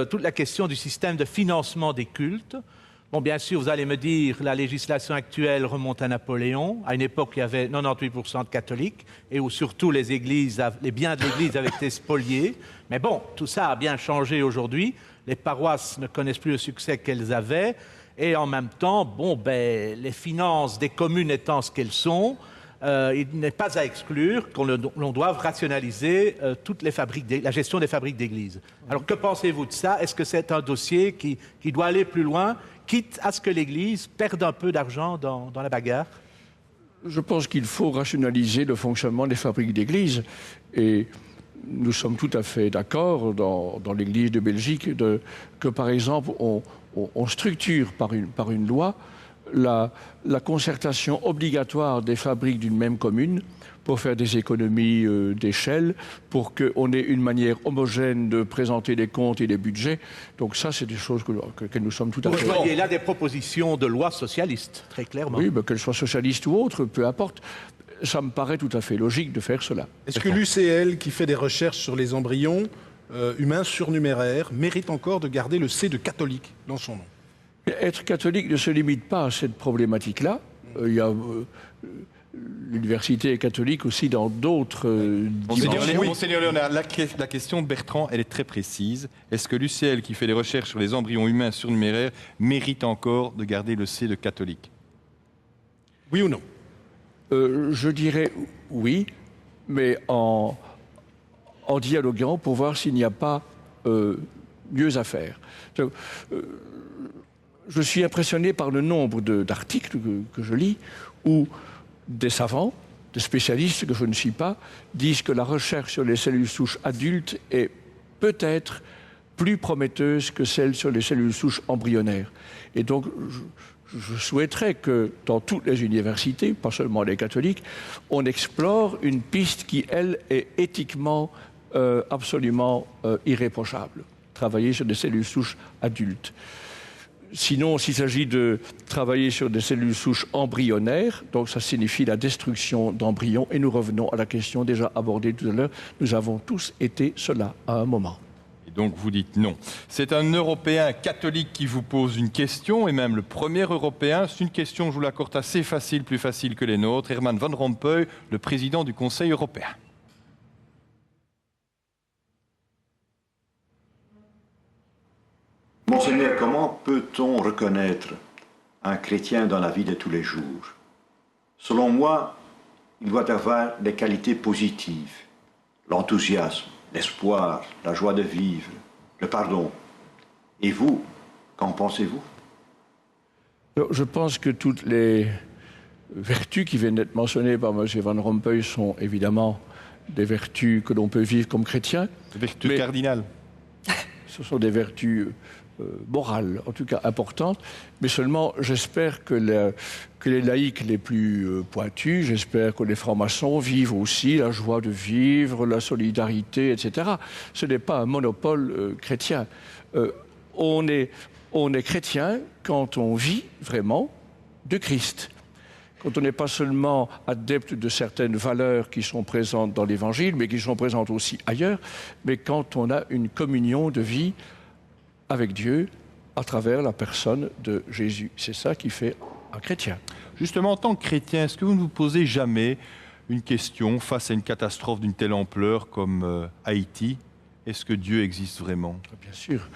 Speaker 2: toute la question du système de financement des cultes. Bon, bien sûr, vous allez me dire, la législation actuelle remonte à Napoléon, à une époque où il y avait 98% de catholiques, et où surtout les biens de l'Église avaient été spoliés. Mais bon, tout ça a bien changé aujourd'hui. Les paroisses ne connaissent plus le succès qu'elles avaient, et en même temps, bon, les finances des communes étant ce qu'elles sont, il n'est pas à exclure qu'on doive rationaliser la gestion des fabriques d'église. Alors que pensez-vous de ça? Est-ce que c'est un dossier qui doit aller plus loin, quitte à ce que l'Église perde un peu d'argent dans la bagarre?
Speaker 1: Je pense qu'il faut rationaliser le fonctionnement des fabriques d'église. Et nous sommes tout à fait d'accord dans l'Église de Belgique que, par exemple, on structure par une loi la concertation obligatoire des fabriques d'une même commune pour faire des économies d'échelle, pour qu'on ait une manière homogène de présenter les comptes et les budgets. Donc ça, c'est des choses que nous sommes tout à fait...
Speaker 2: Vous voyez là des propositions de loi socialistes, très clairement.
Speaker 1: Oui, qu'elles soient socialistes ou autres, peu importe. Ça me paraît tout à fait logique de faire cela.
Speaker 5: Est-ce que l'UCL, qui fait des recherches sur les embryons humains surnuméraires, mérite encore de garder le C de catholique dans son nom?
Speaker 1: Être catholique ne se limite pas à cette problématique-là. Il y a l'université est catholique aussi dans d'autres dimensions.
Speaker 3: Monseigneur Léonard, la question de Bertrand, elle est très précise. Est-ce que l'UCL, qui fait des recherches sur les embryons humains surnuméraires, mérite encore de garder le C de catholique?
Speaker 5: Oui ou non?
Speaker 1: Je dirais oui, mais en dialoguant pour voir s'il n'y a pas mieux à faire. Je suis impressionné par le nombre d'articles que je lis où des savants, des spécialistes que je ne suis pas, disent que la recherche sur les cellules souches adultes est peut-être plus prometteuse que celle sur les cellules souches embryonnaires. Et donc, je souhaiterais que dans toutes les universités, pas seulement les catholiques, on explore une piste qui, elle, est éthiquement absolument irréprochable. Travailler sur des cellules souches adultes. Sinon, s'il s'agit de travailler sur des cellules souches embryonnaires, donc ça signifie la destruction d'embryons, et nous revenons à la question déjà abordée tout à l'heure, nous avons tous été cela à un moment.
Speaker 3: Et donc vous dites non. C'est un Européen catholique qui vous pose une question, et même le premier Européen. C'est une question, je vous l'accorde, assez facile, plus facile que les nôtres. Herman Van Rompuy, le président du Conseil européen.
Speaker 13: Monseigneur, comment peut-on reconnaître un chrétien dans la vie de tous les jours? Selon moi, il doit avoir des qualités positives. L'enthousiasme, l'espoir, la joie de vivre, le pardon. Et vous, qu'en pensez-vous?
Speaker 1: Je pense que toutes les vertus qui viennent d'être mentionnées par M. Van Rompuy sont évidemment des vertus que l'on peut vivre comme chrétien.
Speaker 3: Vertus cardinales.
Speaker 1: Ce sont des vertus morales, en tout cas importantes, mais seulement j'espère que les laïcs les plus pointus, j'espère que les francs-maçons vivent aussi la joie de vivre, la solidarité, etc. Ce n'est pas un monopole chrétien. On est chrétien quand on vit vraiment de Christ. Quand on n'est pas seulement adepte de certaines valeurs qui sont présentes dans l'Évangile, mais qui sont présentes aussi ailleurs, mais quand on a une communion de vie avec Dieu à travers la personne de Jésus. C'est ça qui fait un chrétien.
Speaker 3: Justement, en tant que chrétien, est-ce que vous ne vous posez jamais une question face à une catastrophe d'une telle ampleur comme Haïti? Est-ce que Dieu existe vraiment?
Speaker 1: Bien sûr.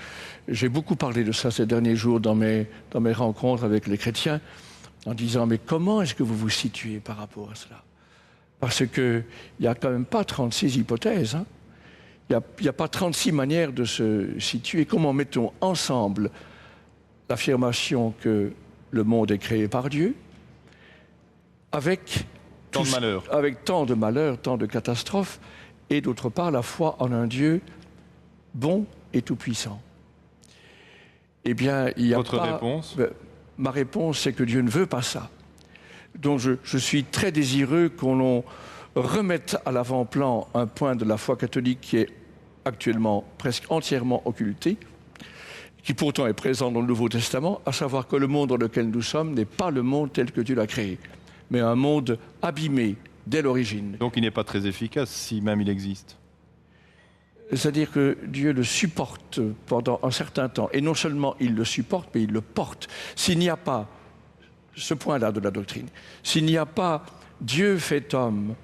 Speaker 1: J'ai beaucoup parlé de ça ces derniers jours dans mes rencontres avec les chrétiens, en disant, mais comment est-ce que vous vous situez par rapport à cela? Parce qu'il n'y a quand même pas 36 hypothèses, hein. Il n'y a pas 36 manières de se situer. Comment mettons ensemble l'affirmation que le monde est créé par Dieu avec
Speaker 3: tant de malheurs,
Speaker 1: tant de catastrophes, et d'autre part la foi en un Dieu bon et tout-puissant. Eh bien, il y a
Speaker 3: Votre réponse?
Speaker 1: Ma réponse, c'est que Dieu ne veut pas ça. Donc je suis très désireux qu'on remette à l'avant-plan un point de la foi catholique qui est actuellement presque entièrement occulté, qui pourtant est présent dans le Nouveau Testament, à savoir que le monde dans lequel nous sommes n'est pas le monde tel que Dieu l'a créé, mais un monde abîmé dès l'origine.
Speaker 3: Donc il n'est pas très efficace, si même il existe.
Speaker 1: C'est-à-dire que Dieu le supporte pendant un certain temps. Et non seulement il le supporte, mais il le porte. S'il n'y a pas ce point-là de la doctrine, s'il n'y a pas Dieu fait homme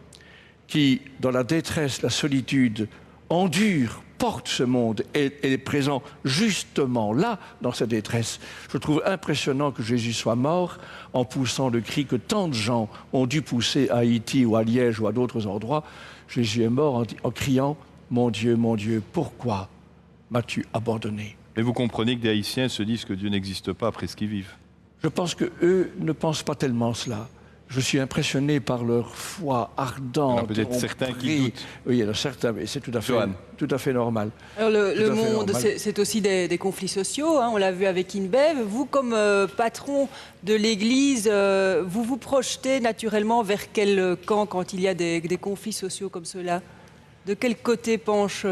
Speaker 1: qui, dans la détresse, la solitude, endure, porte ce monde et est présent justement là, dans sa détresse, je trouve impressionnant que Jésus soit mort en poussant le cri que tant de gens ont dû pousser à Haïti ou à Liège ou à d'autres endroits. Jésus est mort en criant « Mon Dieu, pourquoi m'as-tu abandonné ?»
Speaker 3: Mais vous comprenez que des Haïtiens se disent que Dieu n'existe pas après ce qu'ils vivent.
Speaker 1: Je pense qu'eux ne pensent pas tellement cela. Je suis impressionné par leur foi ardente.
Speaker 3: Peut-être certains qui doutent.
Speaker 1: Oui, il y en a certains, mais c'est tout à fait normal.
Speaker 4: Alors le monde, c'est aussi des conflits sociaux. Hein, on l'a vu avec InBev. Vous, comme patron de l'Église, vous vous projetez naturellement vers quel camp quand il y a des conflits sociaux comme cela? De quel côté penche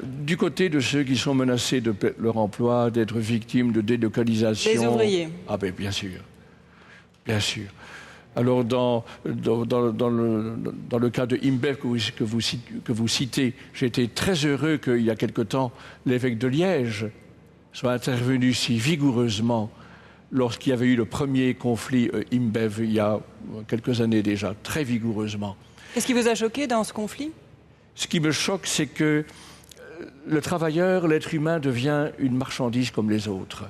Speaker 1: Du côté de ceux qui sont menacés de perdre leur emploi, d'être victimes de délocalisation.
Speaker 4: Les ouvriers.
Speaker 1: Ah ben bien sûr. Bien sûr. Alors dans le cas de InBev que vous citez, j'ai été très heureux qu'il y a quelque temps, l'évêque de Liège soit intervenu si vigoureusement lorsqu'il y avait eu le premier conflit InBev il y a quelques années déjà, très vigoureusement.
Speaker 4: Qu'est-ce qui vous a choqué dans ce conflit ?
Speaker 1: Ce qui me choque, c'est que le travailleur, l'être humain, devient une marchandise comme les autres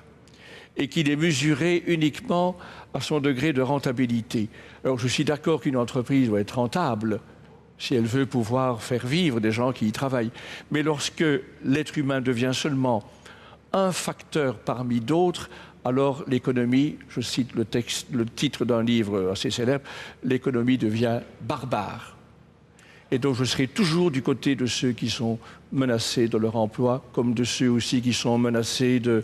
Speaker 1: et qu'il est mesuré uniquement à son degré de rentabilité. Alors je suis d'accord qu'une entreprise doit être rentable si elle veut pouvoir faire vivre des gens qui y travaillent. Mais lorsque l'être humain devient seulement un facteur parmi d'autres, alors l'économie, je cite le titre d'un livre assez célèbre, l'économie devient barbare. Et donc je serai toujours du côté de ceux qui sont menacés de leur emploi, comme de ceux aussi qui sont menacés de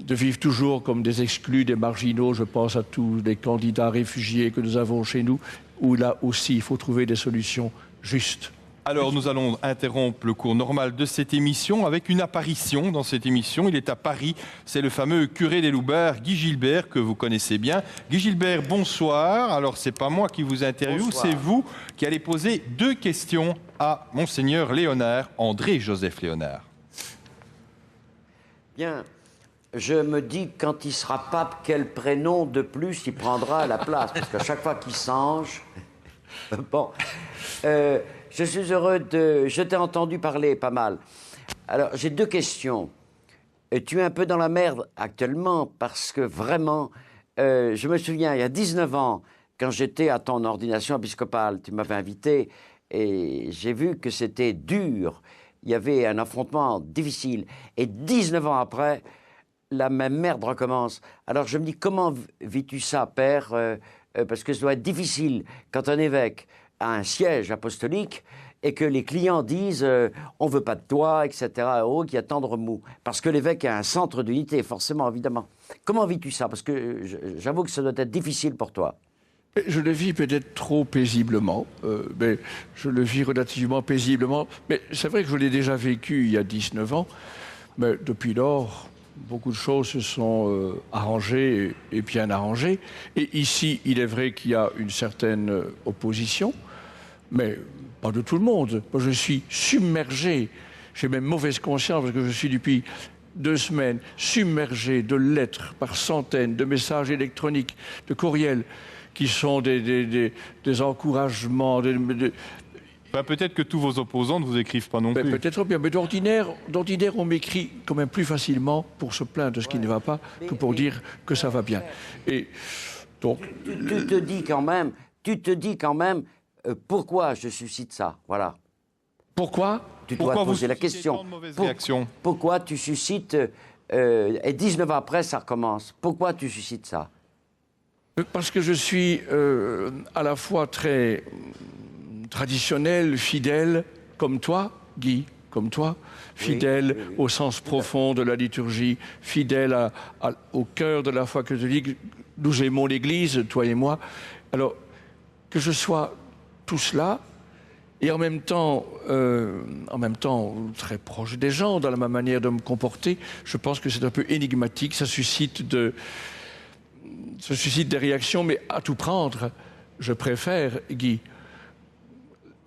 Speaker 1: vivre toujours comme des exclus, des marginaux. Je pense à tous les candidats réfugiés que nous avons chez nous, où là aussi il faut trouver des solutions justes.
Speaker 3: Alors nous allons interrompre le cours normal de cette émission avec une apparition dans cette émission. Il est à Paris, c'est le fameux curé des Loubards, Guy Gilbert, que vous connaissez bien. Guy Gilbert, bonsoir. Alors c'est pas moi qui vous interviewe, c'est vous qui allez poser 2 questions à Monseigneur Léonard, André-Joseph Léonard.
Speaker 14: Bien, je me dis quand il sera pape, quel prénom de plus il prendra à la place, parce qu'à chaque fois qu'il change... Bon... je suis heureux de... Je t'ai entendu parler pas mal. Alors, j'ai 2 questions. Tu es un peu dans la merde actuellement parce que vraiment, je me souviens, il y a 19 ans, quand j'étais à ton ordination épiscopale, tu m'avais invité et j'ai vu que c'était dur. Il y avait un affrontement difficile. Et 19 ans après, la même merde recommence. Alors, je me dis, comment vis-tu ça, Père parce que ça doit être difficile quand un évêque à un siège apostolique et que les clients disent on veut pas de toi, etc. Oh, qu'il y a tant de remous. Parce que l'évêque a un centre d'unité, forcément, évidemment. Comment vis-tu ça? Parce que j'avoue que ça doit être difficile pour toi.
Speaker 1: Je le vis peut-être trop paisiblement, mais je le vis relativement paisiblement. Mais c'est vrai que je l'ai déjà vécu il y a 19 ans, mais depuis lors, beaucoup de choses se sont arrangées et bien arrangées. Et ici, il est vrai qu'il y a une certaine opposition, mais pas de tout le monde. Moi, je suis submergé, j'ai même mauvaise conscience parce que je suis depuis 2 semaines submergé de lettres par centaines, de messages électroniques, de courriels qui sont des encouragements.
Speaker 3: Peut-être que tous vos opposants ne vous écrivent pas non plus.
Speaker 1: Peut-être bien, mais d'ordinaire, on m'écrit quand même plus facilement pour se plaindre de ce qui ne va pas que pour dire que ça va bien. Et donc,
Speaker 14: tu te dis quand même, pourquoi je suscite ça, voilà.
Speaker 1: Pourquoi?
Speaker 14: Tu dois te poser la question. Pourquoi tu suscites, et 19 ans après, ça recommence. Pourquoi tu suscites ça?
Speaker 1: Parce que je suis à la fois très traditionnel, fidèle, comme toi, Guy, comme toi, fidèle au sens profond de la liturgie, fidèle au cœur de la foi catholique. Nous aimons l'Église, toi et moi. Alors, que je sois tout cela, et en même temps très proche des gens dans ma manière de me comporter, je pense que c'est un peu énigmatique, ça suscite des réactions, mais à tout prendre, je préfère, Guy,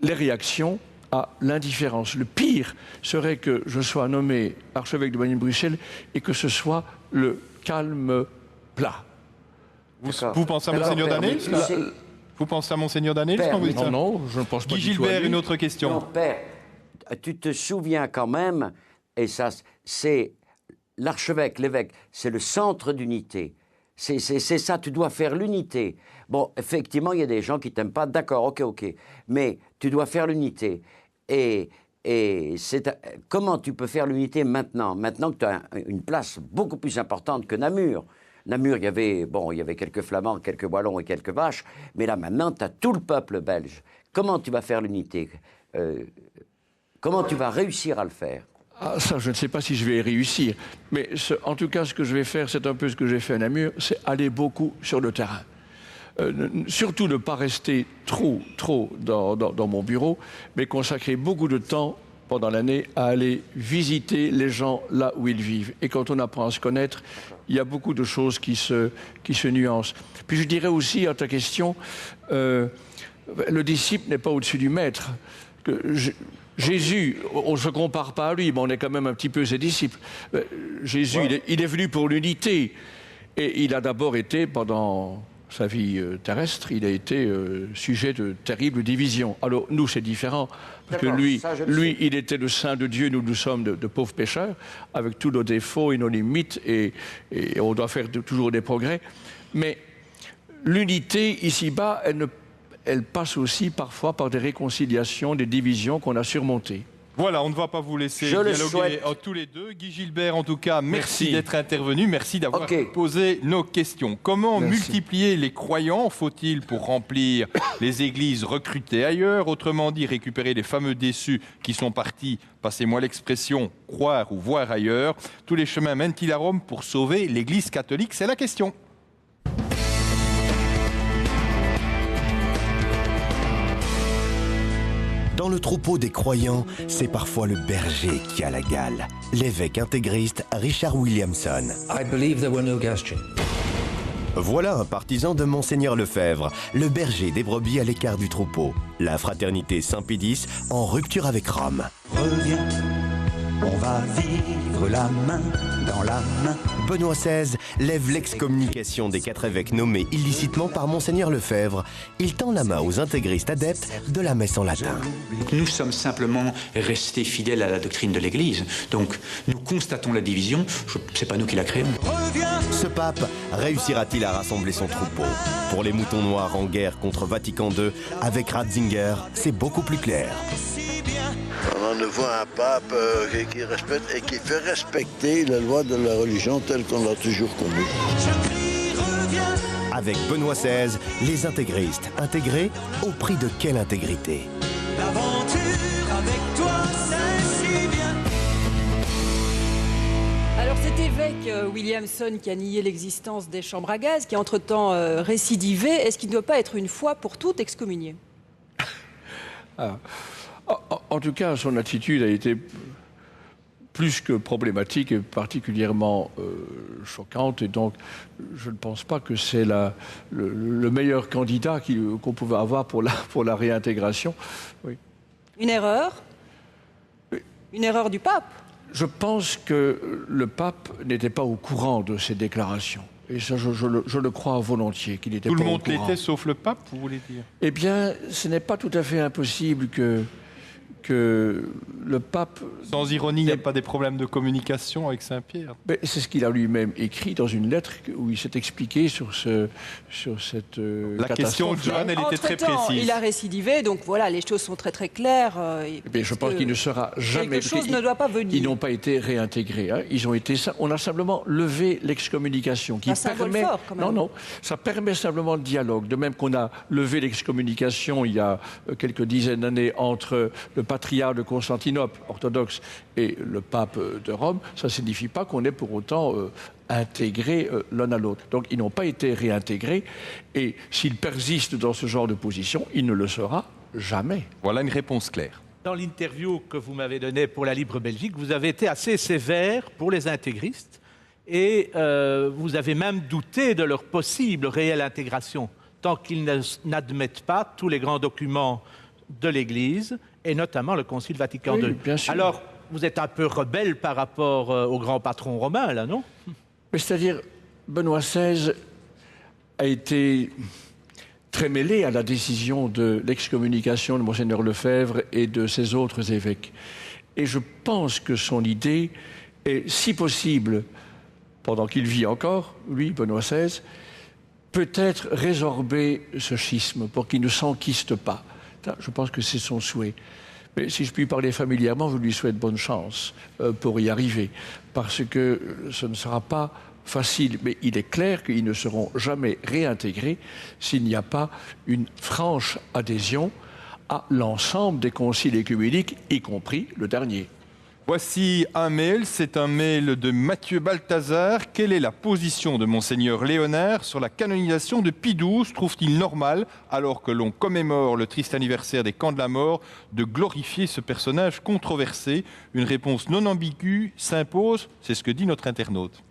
Speaker 1: les réactions à l'indifférence. Le pire serait que je sois nommé archevêque de Malines-Bruxelles et que ce soit le calme plat.
Speaker 3: Vous pensez à Monseigneur Danel? Vous pensez à Monseigneur Danel?
Speaker 1: Non, je ne pense pas
Speaker 3: Guy
Speaker 1: du tout à
Speaker 3: Gilbert,
Speaker 1: lui.
Speaker 3: une autre question.
Speaker 14: Non, Père, tu te souviens quand même, et ça, c'est l'archevêque, l'évêque, c'est le centre d'unité. C'est ça, tu dois faire l'unité. Bon, effectivement, il y a des gens qui t'aiment pas, d'accord, ok, mais tu dois faire l'unité. Et comment tu peux faire l'unité maintenant que tu as une place beaucoup plus importante que Namur. Namur, il y avait quelques Flamands, quelques Wallons et quelques vaches, mais là, maintenant, tu as tout le peuple belge. Comment tu vas faire l'unité? Comment tu vas réussir à le faire?
Speaker 1: Ah, ça, je ne sais pas si je vais réussir. Mais en tout cas, ce que je vais faire, c'est un peu ce que j'ai fait à Namur, c'est aller beaucoup sur le terrain. Surtout ne pas rester trop dans mon bureau, mais consacrer beaucoup de temps pendant l'année à aller visiter les gens là où ils vivent. Et quand on apprend à se connaître, il y a beaucoup de choses qui se nuancent. Puis je dirais aussi à ta question, le disciple n'est pas au-dessus du maître. Jésus, on ne se compare pas à lui, mais on est quand même un petit peu ses disciples. Jésus, il est venu pour l'unité. Et il a d'abord été, pendant sa vie terrestre, il a été sujet de terribles divisions. Alors nous, c'est différent, parce que lui, il était le Saint de Dieu, nous sommes de pauvres pécheurs, avec tous nos défauts et nos limites, et on doit faire toujours des progrès. Mais l'unité, ici-bas, elle passe aussi parfois par des réconciliations, des divisions qu'on a surmontées.
Speaker 3: Voilà, on ne va pas vous laisser dialoguer tous les deux. Guy Gilbert, en tout cas, merci d'être intervenu. Merci d'avoir posé nos questions. Comment multiplier les croyants? Faut-il, pour remplir les églises, recruter ailleurs? Autrement dit, récupérer les fameux déçus qui sont partis, passez-moi l'expression, croire ou voir ailleurs. Tous les chemins mènent-ils à Rome pour sauver l'Église catholique? C'est la question.
Speaker 15: Dans le troupeau des croyants, c'est parfois le berger qui a la gale. L'évêque intégriste Richard Williamson.
Speaker 16: I believe there were no Gaston.
Speaker 15: Voilà un partisan de Monseigneur Lefebvre, le berger des brebis à l'écart du troupeau. La fraternité Saint-Pédis en rupture avec Rome.
Speaker 17: Reviens, on va vivre la main dans la main.
Speaker 15: Benoît XVI lève l'excommunication des 4 évêques nommés illicitement par Monseigneur Lefebvre. Il tend la main aux intégristes adeptes de la messe en latin.
Speaker 18: Nous sommes simplement restés fidèles à la doctrine de l'Église. Donc, nous constatons la division. C'est pas nous qui la créons.
Speaker 15: Ce pape réussira-t-il à rassembler son troupeau? Pour les moutons noirs en guerre contre Vatican II, avec Ratzinger, c'est beaucoup plus clair.
Speaker 19: On ne voit un pape qui respecte et qui fait respecter la loi de la religion telle qu'on l'a toujours connue.
Speaker 15: Avec Benoît XVI, les intégristes intégrés au prix de quelle intégrité?
Speaker 17: L'aventure avec toi, c'est si bien.
Speaker 4: Alors cet évêque Williamson qui a nié l'existence des chambres à gaz, qui a entre-temps récidivé, est-ce qu'il ne doit pas être une fois pour toutes excommunié?
Speaker 1: En tout cas, son attitude a été plus que problématique et particulièrement choquante. Et donc, je ne pense pas que c'est le meilleur candidat qu'on pouvait avoir pour la réintégration. Oui.
Speaker 4: Une erreur? Une erreur du pape?
Speaker 1: Je pense que le pape n'était pas au courant de ces déclarations. Et ça, je le crois volontiers, qu'il n'était pas au courant.
Speaker 3: Tout le monde l'était, sauf le pape, vous voulez dire?
Speaker 1: Eh bien, ce n'est pas tout à fait impossible que le pape...
Speaker 3: Sans ironie, il n'y a pas des problèmes de communication avec Saint-Pierre?
Speaker 1: C'est ce qu'il a lui-même écrit dans une lettre où il s'est expliqué sur cette
Speaker 3: La question de John, elle était très
Speaker 4: Entre-temps,
Speaker 3: précise.
Speaker 4: il a récidivé, donc voilà, les choses sont très très claires.
Speaker 1: Je pense qu'il ne sera jamais...
Speaker 4: Quelque chose ne doit pas venir.
Speaker 1: Ils n'ont pas été réintégrés. Hein. On a simplement levé l'excommunication. Qui
Speaker 4: un symbole fort, quand même.
Speaker 1: Non, ça permet simplement le dialogue. De même qu'on a levé l'excommunication il y a quelques dizaines d'années entre le patriarche de Constantinople, orthodoxe, et le pape de Rome, ça ne signifie pas qu'on est pour autant intégrés l'un à l'autre. Donc ils n'ont pas été réintégrés, et s'il persiste dans ce genre de position, il ne le sera jamais.
Speaker 3: Voilà une réponse claire.
Speaker 2: Dans l'interview que vous m'avez donnée pour la Libre Belgique, vous avez été assez sévère pour les intégristes, et vous avez même douté de leur possible réelle intégration, tant qu'ils n'admettent pas tous les grands documents de l'Église, et notamment le Concile Vatican II.
Speaker 1: Bien sûr.
Speaker 2: Alors, vous êtes un peu rebelle par rapport au grand patron romain, là, non?
Speaker 1: C'est-à-dire, Benoît XVI a été très mêlé à la décision de l'excommunication de Monseigneur Lefebvre et de ses autres évêques. Et je pense que son idée est, si possible, pendant qu'il vit encore, lui, Benoît XVI, peut-être résorber ce schisme pour qu'il ne s'enquiste pas. Je pense que c'est son souhait. Mais si je puis parler familièrement, je lui souhaite bonne chance pour y arriver, parce que ce ne sera pas facile. Mais il est clair qu'ils ne seront jamais réintégrés s'il n'y a pas une franche adhésion à l'ensemble des conciles œcuméniques, y compris le dernier.
Speaker 3: Voici un mail, c'est un mail de Mathieu Balthazar. Quelle est la position de Monseigneur Léonard sur la canonisation de Pie XII? Trouve-t-il normal, alors que l'on commémore le triste anniversaire des camps de la mort, de glorifier ce personnage controversé? Une réponse non ambiguë s'impose, c'est ce que dit notre internaute.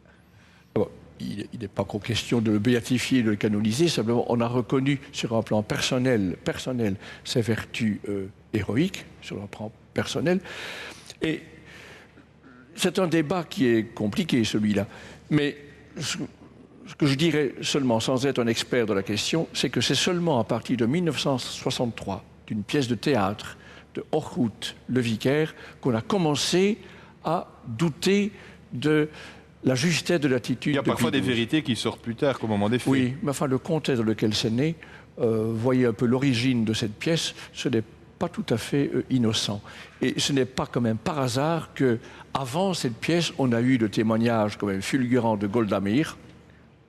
Speaker 1: Il n'est pas qu'aux question de le béatifier et de le canoniser, simplement on a reconnu sur un plan personnel ses vertus héroïques, sur un plan personnel. Et c'est un débat qui est compliqué, celui-là. Mais ce que je dirais seulement, sans être un expert de la question, c'est que c'est seulement à partir de 1963, d'une pièce de théâtre de Orhout, le vicaire, qu'on a commencé à douter de la justesse de l'attitude.
Speaker 3: Il y a parfois des vérités qui sortent plus tard qu'au moment des faits.
Speaker 1: Oui, mais enfin, le contexte dans lequel c'est né, voyez un peu l'origine de cette pièce, ce n'est pas tout à fait innocent. Et ce n'est pas quand même par hasard que, avant cette pièce, on a eu le témoignage quand même fulgurant de Golda Meir,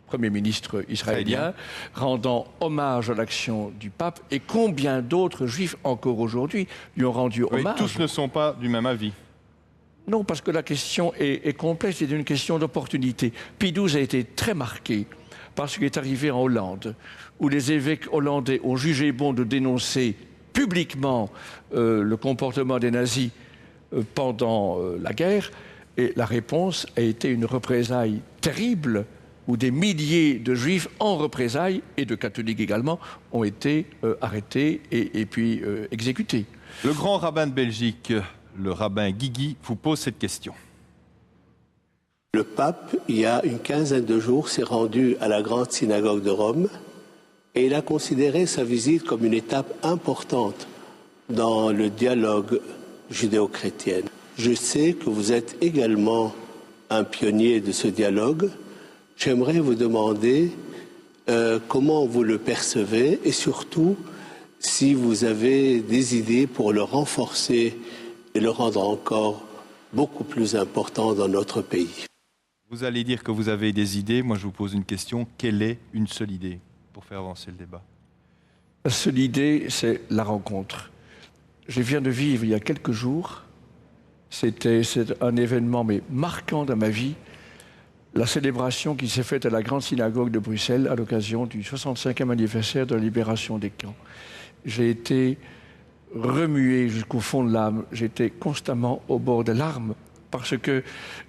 Speaker 1: Premier ministre israélien, rendant hommage à l'action du pape, et combien d'autres juifs encore aujourd'hui lui ont rendu hommage.
Speaker 3: Tous ne sont pas du même avis.
Speaker 1: Non, parce que la question est complexe, c'est une question d'opportunité. Pie XII a été très marqué par ce qui est arrivé en Hollande, où les évêques hollandais ont jugé bon de dénoncer publiquement le comportement des nazis pendant la guerre, et la réponse a été une représaille terrible, où des milliers de juifs en représailles, et de catholiques également, ont été arrêtés et puis exécutés.
Speaker 3: Le grand rabbin de Belgique, le rabbin Guigui, vous pose cette question.
Speaker 20: Le pape, il y a une quinzaine de jours, s'est rendu à la grande synagogue de Rome et il a considéré sa visite comme une étape importante dans le dialogue judéo-chrétien. Je sais que vous êtes également un pionnier de ce dialogue. J'aimerais vous demander comment vous le percevez et surtout si vous avez des idées pour le renforcer et le rendre encore beaucoup plus important dans notre pays.
Speaker 3: Vous allez dire que vous avez des idées. Moi, je vous pose une question. Quelle est une seule idée pour faire avancer le débat?
Speaker 1: La seule idée, c'est la rencontre. Je viens de vivre il y a quelques jours, c'est un événement mais marquant dans ma vie, la célébration qui s'est faite à la grande synagogue de Bruxelles à l'occasion du 65e anniversaire de la libération des camps. J'ai été remué jusqu'au fond de l'âme. J'étais constamment au bord des larmes parce que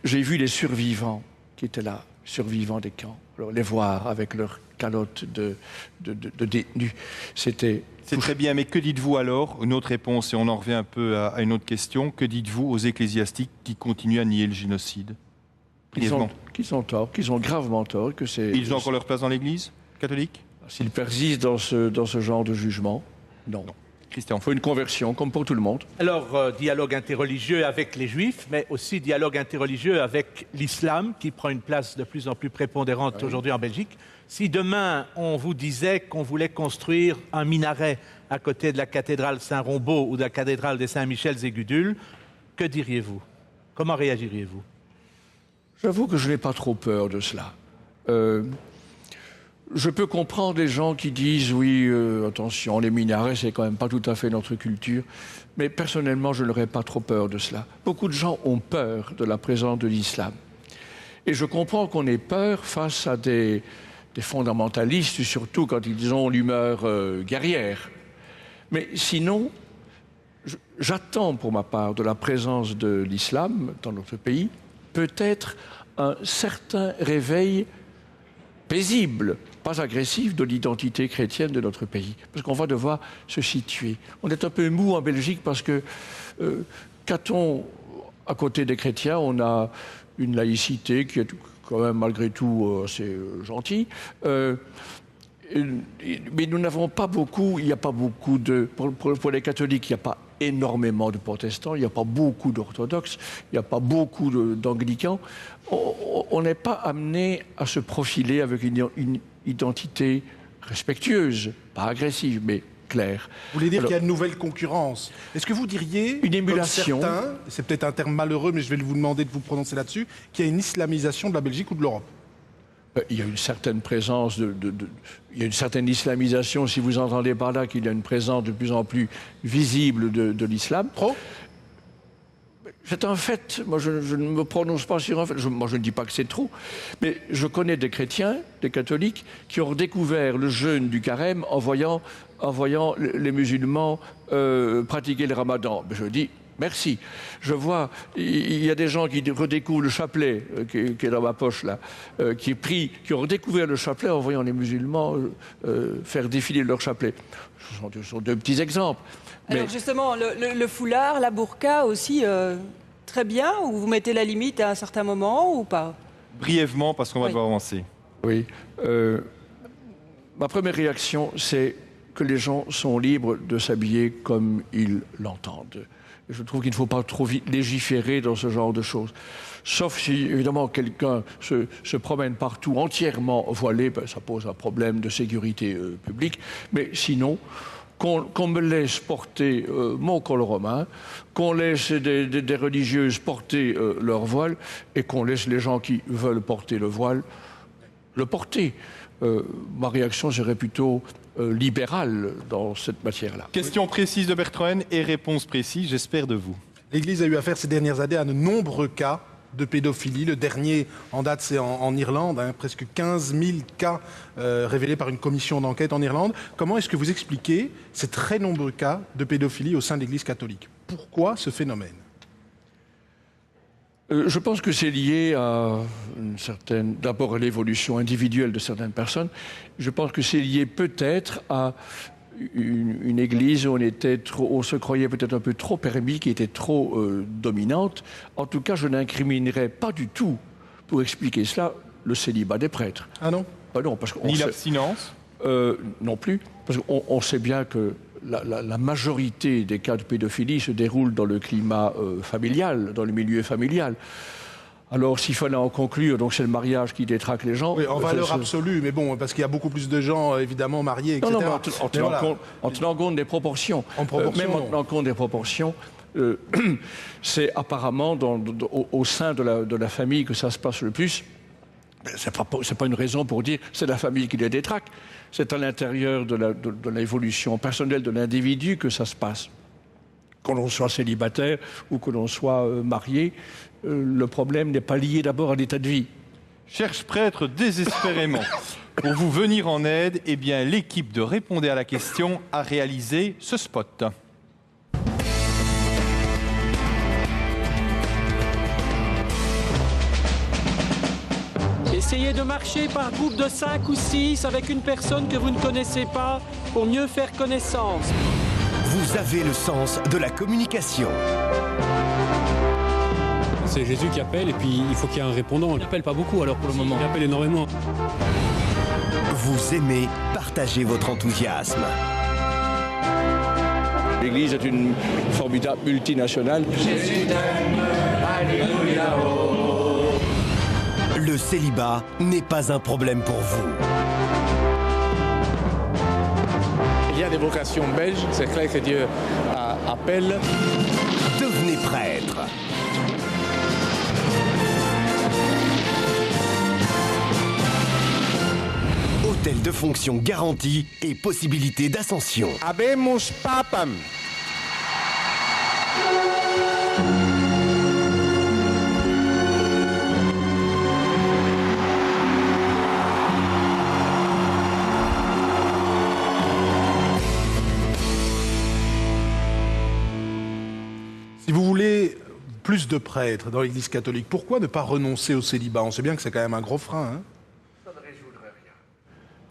Speaker 1: j'ai vu les survivants qui étaient là, survivants des camps. Alors, les voir avec leurs calottes de détenus, c'était...
Speaker 3: C'est très bien, mais que dites-vous alors? Une autre réponse, et on en revient un peu à une autre question. Que dites-vous aux ecclésiastiques qui continuent à nier le génocide?
Speaker 1: Qu'ils ont tort, qu'ils ont gravement tort. Que c'est...
Speaker 3: Ils ont encore leur place dans l'Église catholique?
Speaker 1: S'ils persistent dans ce genre de jugement, non.
Speaker 3: Christian.
Speaker 1: Il faut une conversion, comme pour tout le monde.
Speaker 2: Alors, dialogue interreligieux avec les Juifs, mais aussi dialogue interreligieux avec l'islam, qui prend une place de plus en plus prépondérante aujourd'hui en Belgique. Si demain, on vous disait qu'on voulait construire un minaret à côté de la cathédrale Saint-Rombaud ou de la cathédrale des Saint-Michel-et-Gudule, que diriez-vous? Comment réagiriez-vous?
Speaker 1: J'avoue que je n'ai pas trop peur de cela. Je peux comprendre les gens qui disent « oui, attention, les minarets, c'est quand même pas tout à fait notre culture ». Mais personnellement, je n'aurais pas trop peur de cela. Beaucoup de gens ont peur de la présence de l'islam. Et je comprends qu'on ait peur face à des fondamentalistes, surtout quand ils ont l'humeur guerrière. Mais sinon, j'attends pour ma part de la présence de l'islam dans notre pays peut-être un certain réveil paisible, pas agressif, de l'identité chrétienne de notre pays. Parce qu'on va devoir se situer. On est un peu mou en Belgique parce que, qu'a-t-on à côté des chrétiens? On a une laïcité qui est quand même malgré tout assez gentille. Mais nous n'avons pas beaucoup, il n'y a pas beaucoup de... Pour les catholiques, il n'y a pas énormément de protestants, il n'y a pas beaucoup d'orthodoxes, il n'y a pas beaucoup d'anglicans. On n'est pas amené à se profiler avec une identité respectueuse, pas agressive, mais claire.
Speaker 5: Vous voulez dire qu'il y a une nouvelle concurrence. Est-ce que vous diriez,
Speaker 1: une émulation,
Speaker 5: comme certains, c'est peut-être un terme malheureux, mais je vais vous demander de vous prononcer là-dessus, qu'il y a une islamisation de la Belgique ou de l'Europe?
Speaker 1: Il y a une certaine présence, il y a une certaine islamisation, si vous entendez par là qu'il y a une présence de plus en plus visible de l'islam.
Speaker 5: Trop?
Speaker 1: C'est un fait. Moi, je ne me prononce pas sur un fait. Moi, je ne dis pas que c'est trop. Mais je connais des chrétiens, des catholiques, qui ont redécouvert le jeûne du carême en voyant les musulmans pratiquer le ramadan. Je dis... Merci. Je vois, il y a des gens qui redécouvrent le chapelet qui est dans ma poche là, qui ont redécouvert le chapelet en voyant les musulmans faire défiler leur chapelet. Ce sont deux petits exemples.
Speaker 4: Alors justement, le foulard, la burqa aussi, très bien, ou vous mettez la limite à un certain moment ou pas?
Speaker 3: Brièvement, parce qu'on va devoir avancer.
Speaker 1: Oui. Ma première réaction, c'est que les gens sont libres de s'habiller comme ils l'entendent. Je trouve qu'il ne faut pas trop légiférer dans ce genre de choses. Sauf si, évidemment, quelqu'un se promène partout entièrement voilé, ben, ça pose un problème de sécurité publique. Mais sinon, qu'on me laisse porter mon col romain, qu'on laisse des religieuses porter leur voile, et qu'on laisse les gens qui veulent porter le voile le porter. Ma réaction serait plutôt libérale dans cette matière-là.
Speaker 3: Question précise de Bertrand et réponse précise, j'espère, de vous.
Speaker 5: L'Église a eu affaire ces dernières années à de nombreux cas de pédophilie. Le dernier en date, c'est en Irlande, hein, presque 15 000 cas révélés par une commission d'enquête en Irlande. Comment est-ce que vous expliquez ces très nombreux cas de pédophilie au sein de l'Église catholique? Pourquoi ce phénomène?
Speaker 1: Je pense que c'est lié à d'abord à l'évolution individuelle de certaines personnes. Je pense que c'est lié peut-être à une église où on se croyait peut-être un peu trop permis, qui était trop dominante. En tout cas, je n'incriminerais pas du tout, pour expliquer cela, le célibat des prêtres.
Speaker 5: Ah non?
Speaker 1: Non, parce qu'on
Speaker 3: ni l'abstinence
Speaker 1: non plus, parce qu'on sait bien que la majorité des cas de pédophilie se déroulent dans le climat familial, dans le milieu familial. Alors, s'il fallait en conclure, donc c'est le mariage qui détraque les gens.
Speaker 5: Oui, en valeur absolue, mais bon, parce qu'il y a beaucoup plus de gens, évidemment, mariés, etc.
Speaker 1: Non, en tenant compte des proportions. Même en tenant compte des proportions, c'est apparemment au sein de la famille que ça se passe le plus. C'est pas une raison pour dire c'est la famille qui les détraque. C'est à l'intérieur de l'évolution personnelle de l'individu que ça se passe. Qu'on l'on soit célibataire ou que l'on soit marié, le problème n'est pas lié d'abord à l'état de vie.
Speaker 3: Cherche prêtre désespérément. Pour vous venir en aide, eh bien, l'équipe de Répondez à la question a réalisé ce spot.
Speaker 21: Essayez de marcher par groupe de 5 ou 6 avec une personne que vous ne connaissez pas pour mieux faire connaissance.
Speaker 15: Vous avez le sens de la communication.
Speaker 11: C'est Jésus qui appelle et puis il faut qu'il y ait un répondant. Il n'appelle pas beaucoup alors pour le moment. Il appelle énormément.
Speaker 15: Vous aimez partager votre enthousiasme.
Speaker 1: L'Église est une formidable multinationale.
Speaker 15: Le célibat n'est pas un problème pour vous.
Speaker 6: Il y a des vocations belges, c'est clair que Dieu appelle.
Speaker 15: Devenez prêtre. Hôtel de fonction garantie et possibilité d'ascension.
Speaker 6: Habemus papam.
Speaker 5: Si vous voulez plus de prêtres dans l'Église catholique, pourquoi ne pas renoncer au célibat? On sait bien que c'est quand même un gros frein.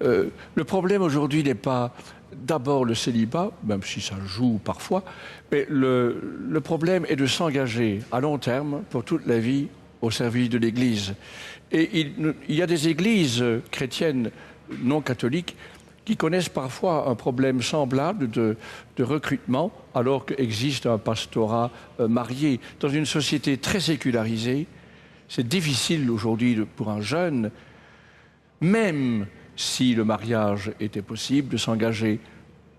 Speaker 1: Le problème aujourd'hui n'est pas d'abord le célibat, même si ça joue parfois, mais le problème est de s'engager à long terme pour toute la vie au service de l'Église. Et il y a des églises chrétiennes non catholiques qui connaissent parfois un problème semblable de recrutement, alors qu'existe un pastorat marié. Dans une société très sécularisée, c'est difficile aujourd'hui pour un jeune, même si le mariage était possible, de s'engager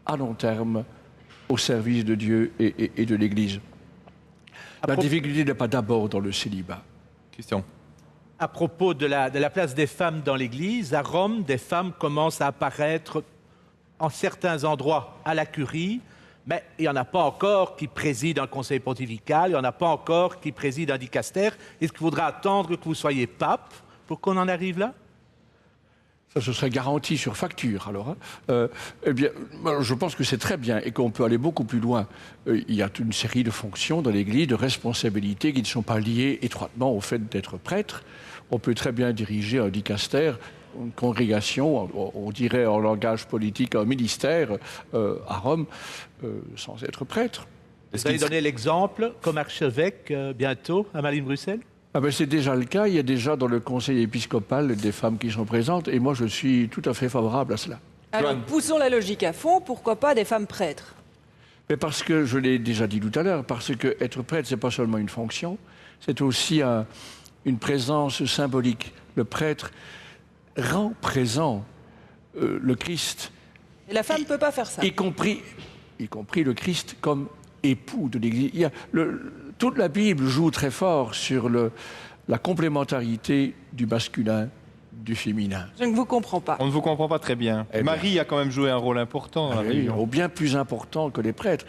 Speaker 1: à long terme au service de Dieu et de l'Église. La difficulté n'est pas d'abord dans le célibat.
Speaker 3: Christian.
Speaker 2: À propos de la place des femmes dans l'Église, à Rome, des femmes commencent à apparaître en certains endroits à la curie, mais il n'y en a pas encore qui président un conseil pontifical, il n'y en a pas encore qui président un dicaster. Est-ce qu'il faudra attendre que vous soyez pape pour qu'on en arrive là?
Speaker 1: Ça, ce serait garanti sur facture, alors. Eh bien, je pense que c'est très bien et qu'on peut aller beaucoup plus loin. Il y a une série de fonctions dans l'Église, de responsabilités qui ne sont pas liées étroitement au fait d'être prêtre. On peut très bien diriger un dicaster, une congrégation, on dirait en langage politique un ministère à Rome, sans être prêtre.
Speaker 2: Vous allez donner l'exemple comme archevêque bientôt à Malines-Bruxelles?
Speaker 1: Ah ben c'est déjà le cas, il y a déjà dans le conseil épiscopal des femmes qui sont présentes et moi je suis tout à fait favorable à cela.
Speaker 4: Alors poussons la logique à fond, pourquoi pas des femmes prêtres?
Speaker 1: Mais parce que, je l'ai déjà dit tout à l'heure, parce que être prêtre, c'est pas seulement une fonction, c'est aussi une présence symbolique. Le prêtre rend présent le Christ.
Speaker 4: Et la femme ne peut pas faire ça.
Speaker 1: Y compris le Christ comme époux de l'Église. Toute la Bible joue très fort sur la complémentarité du masculin, du féminin.
Speaker 4: Je ne vous comprends pas.
Speaker 3: On ne vous comprend pas très bien. Marie a quand même joué un rôle important dans la religion.
Speaker 1: Bien plus important que les prêtres.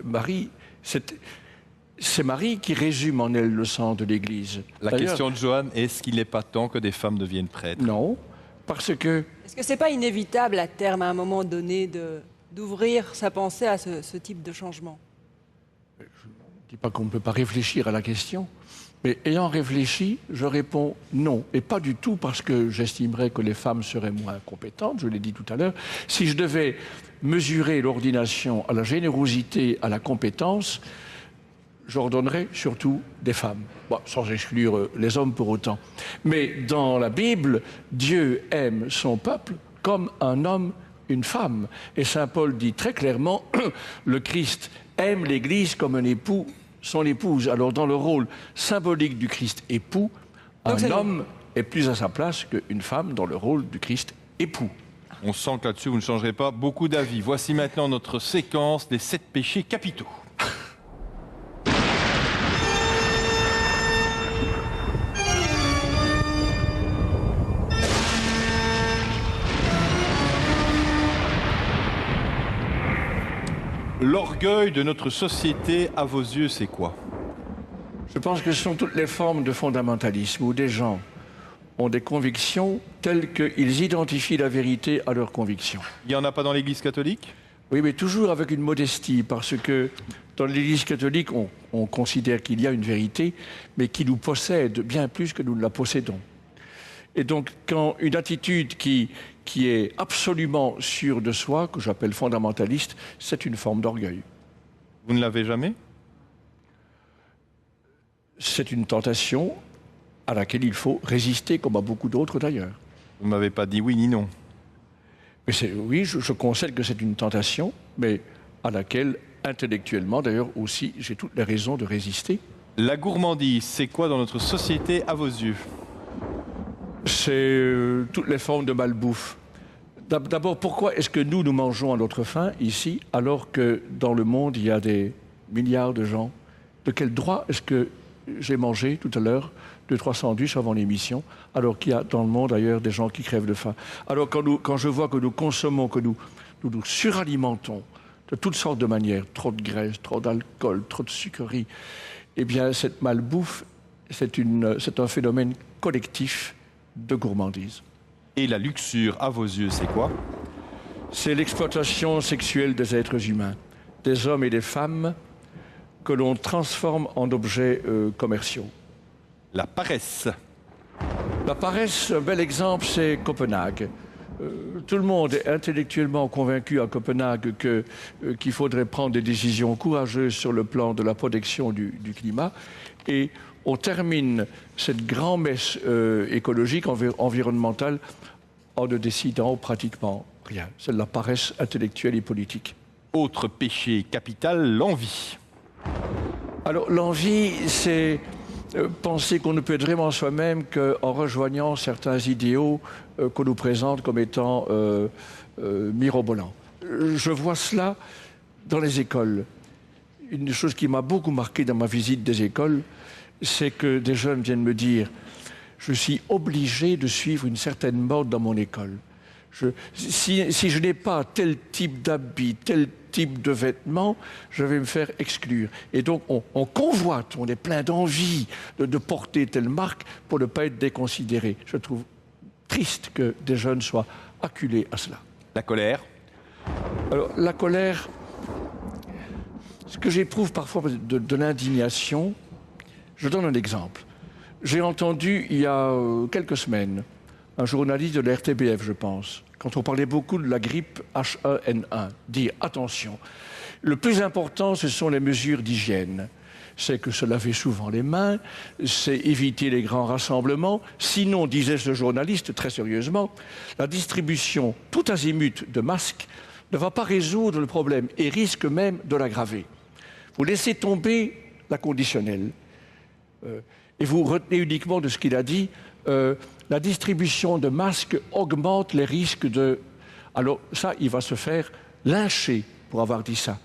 Speaker 1: Marie, c'est Marie qui résume en elle le sang de l'Église.
Speaker 3: La question de Joanne, est-ce qu'il n'est pas temps que des femmes deviennent prêtres?
Speaker 1: Non, parce que...
Speaker 4: Est-ce que ce n'est pas inévitable à terme, à un moment donné, d'ouvrir sa pensée à ce type de changement?
Speaker 1: Je ne dis pas qu'on ne peut pas réfléchir à la question, mais ayant réfléchi, je réponds non. Et pas du tout parce que j'estimerais que les femmes seraient moins compétentes, je l'ai dit tout à l'heure. Si je devais mesurer l'ordination à la générosité, à la compétence, j'ordonnerais surtout des femmes, sans exclure les hommes pour autant. Mais dans la Bible, Dieu aime son peuple comme un homme, une femme. Et saint Paul dit très clairement, le Christ aime l'Église comme un époux son épouse. Alors dans le rôle symbolique du Christ époux, un homme est plus à sa place qu'une femme dans le rôle du Christ époux.
Speaker 3: On sent que là-dessus, vous ne changerez pas beaucoup d'avis. Voici maintenant notre séquence des 7 péchés capitaux. L'orgueil de notre société, à vos yeux, c'est quoi?
Speaker 1: Je pense que ce sont toutes les formes de fondamentalisme où des gens ont des convictions telles qu'ils identifient la vérité à leurs convictions.
Speaker 3: Il n'y en a pas dans l'Église catholique?
Speaker 1: Oui, mais toujours avec une modestie, parce que dans l'Église catholique, on considère qu'il y a une vérité, mais qui nous possède bien plus que nous ne la possédons. Et donc, quand une attitude qui est absolument sûre de soi, que j'appelle fondamentaliste, c'est une forme d'orgueil.
Speaker 3: Vous ne l'avez jamais?
Speaker 1: C'est une tentation à laquelle il faut résister, comme à beaucoup d'autres d'ailleurs.
Speaker 3: Vous ne m'avez pas dit oui ni non.
Speaker 1: Mais oui, je concède que c'est une tentation, mais à laquelle intellectuellement, d'ailleurs aussi, j'ai toutes les raisons de résister.
Speaker 3: La gourmandise, c'est quoi dans notre société à vos yeux?
Speaker 1: C'est toutes les formes de malbouffe. D'abord, pourquoi est-ce que nous mangeons à notre faim ici, alors que dans le monde, il y a des milliards de gens? De quel droit est-ce que j'ai mangé tout à l'heure 200-300 sandwichs avant l'émission, alors qu'il y a dans le monde ailleurs des gens qui crèvent de faim? Alors quand je vois que nous consommons, que nous suralimentons de toutes sortes de manières, trop de graisse, trop d'alcool, trop de sucreries, eh bien cette malbouffe, c'est un phénomène collectif de gourmandise.
Speaker 3: Et la luxure, à vos yeux, c'est quoi?
Speaker 1: C'est l'exploitation sexuelle des êtres humains, des hommes et des femmes que l'on transforme en objets commerciaux.
Speaker 3: La paresse.
Speaker 1: La paresse, un bel exemple, c'est Copenhague. Tout le monde est intellectuellement convaincu à Copenhague qu'il faudrait prendre des décisions courageuses sur le plan de la protection du climat. Et on termine cette grand-messe écologique, environnementale, en ne décidant pratiquement rien. C'est de la paresse intellectuelle et politique.
Speaker 3: Autre péché capital, l'envie.
Speaker 1: Alors l'envie, c'est penser qu'on ne peut être vraiment soi-même qu'en rejoignant certains idéaux qu'on nous présente comme étant mirobolants. Je vois cela dans les écoles. Une chose qui m'a beaucoup marqué dans ma visite des écoles, c'est que des jeunes viennent me dire « Je suis obligé de suivre une certaine mode dans mon école. Si je n'ai pas tel type d'habit, tel type de vêtements, je vais me faire exclure. » Et donc on convoite, on est plein d'envie de porter telle marque pour ne pas être déconsidéré. Je trouve triste que des jeunes soient acculés à cela.
Speaker 3: La colère?
Speaker 1: Alors la colère, ce que j'éprouve parfois de l'indignation, je donne un exemple. J'ai entendu il y a quelques semaines un journaliste de la RTBF, je pense, quand on parlait beaucoup de la grippe H1N1, dire attention, le plus important, ce sont les mesures d'hygiène. C'est que se laver souvent les mains, c'est éviter les grands rassemblements. Sinon, disait ce journaliste très sérieusement, la distribution tout azimut de masques ne va pas résoudre le problème et risque même de l'aggraver. Vous laissez tomber la conditionnelle et vous retenez uniquement de ce qu'il a dit, la distribution de masques augmente les risques de... Alors ça, il va se faire lyncher pour avoir dit ça.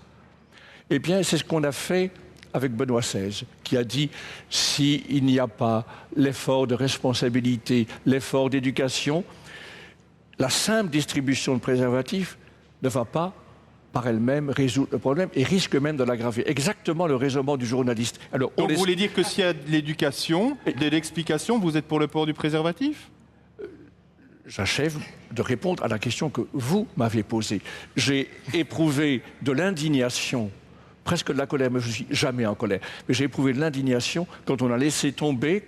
Speaker 1: Eh bien, c'est ce qu'on a fait avec Benoît XVI, qui a dit « s'il n'y a pas l'effort de responsabilité, l'effort d'éducation, la simple distribution de préservatifs ne va pas par elle-même résoudre le problème et risque même de l'aggraver. » Exactement le raisonnement du journaliste. Alors,
Speaker 3: donc vous voulez dire que s'il y a de l'éducation, de l'explication, vous êtes pour le port du préservatif?
Speaker 1: J'achève de répondre à la question que vous m'avez posée. J'ai éprouvé de l'indignation, presque de la colère, mais je ne suis jamais en colère. Mais j'ai éprouvé de l'indignation quand on a laissé tomber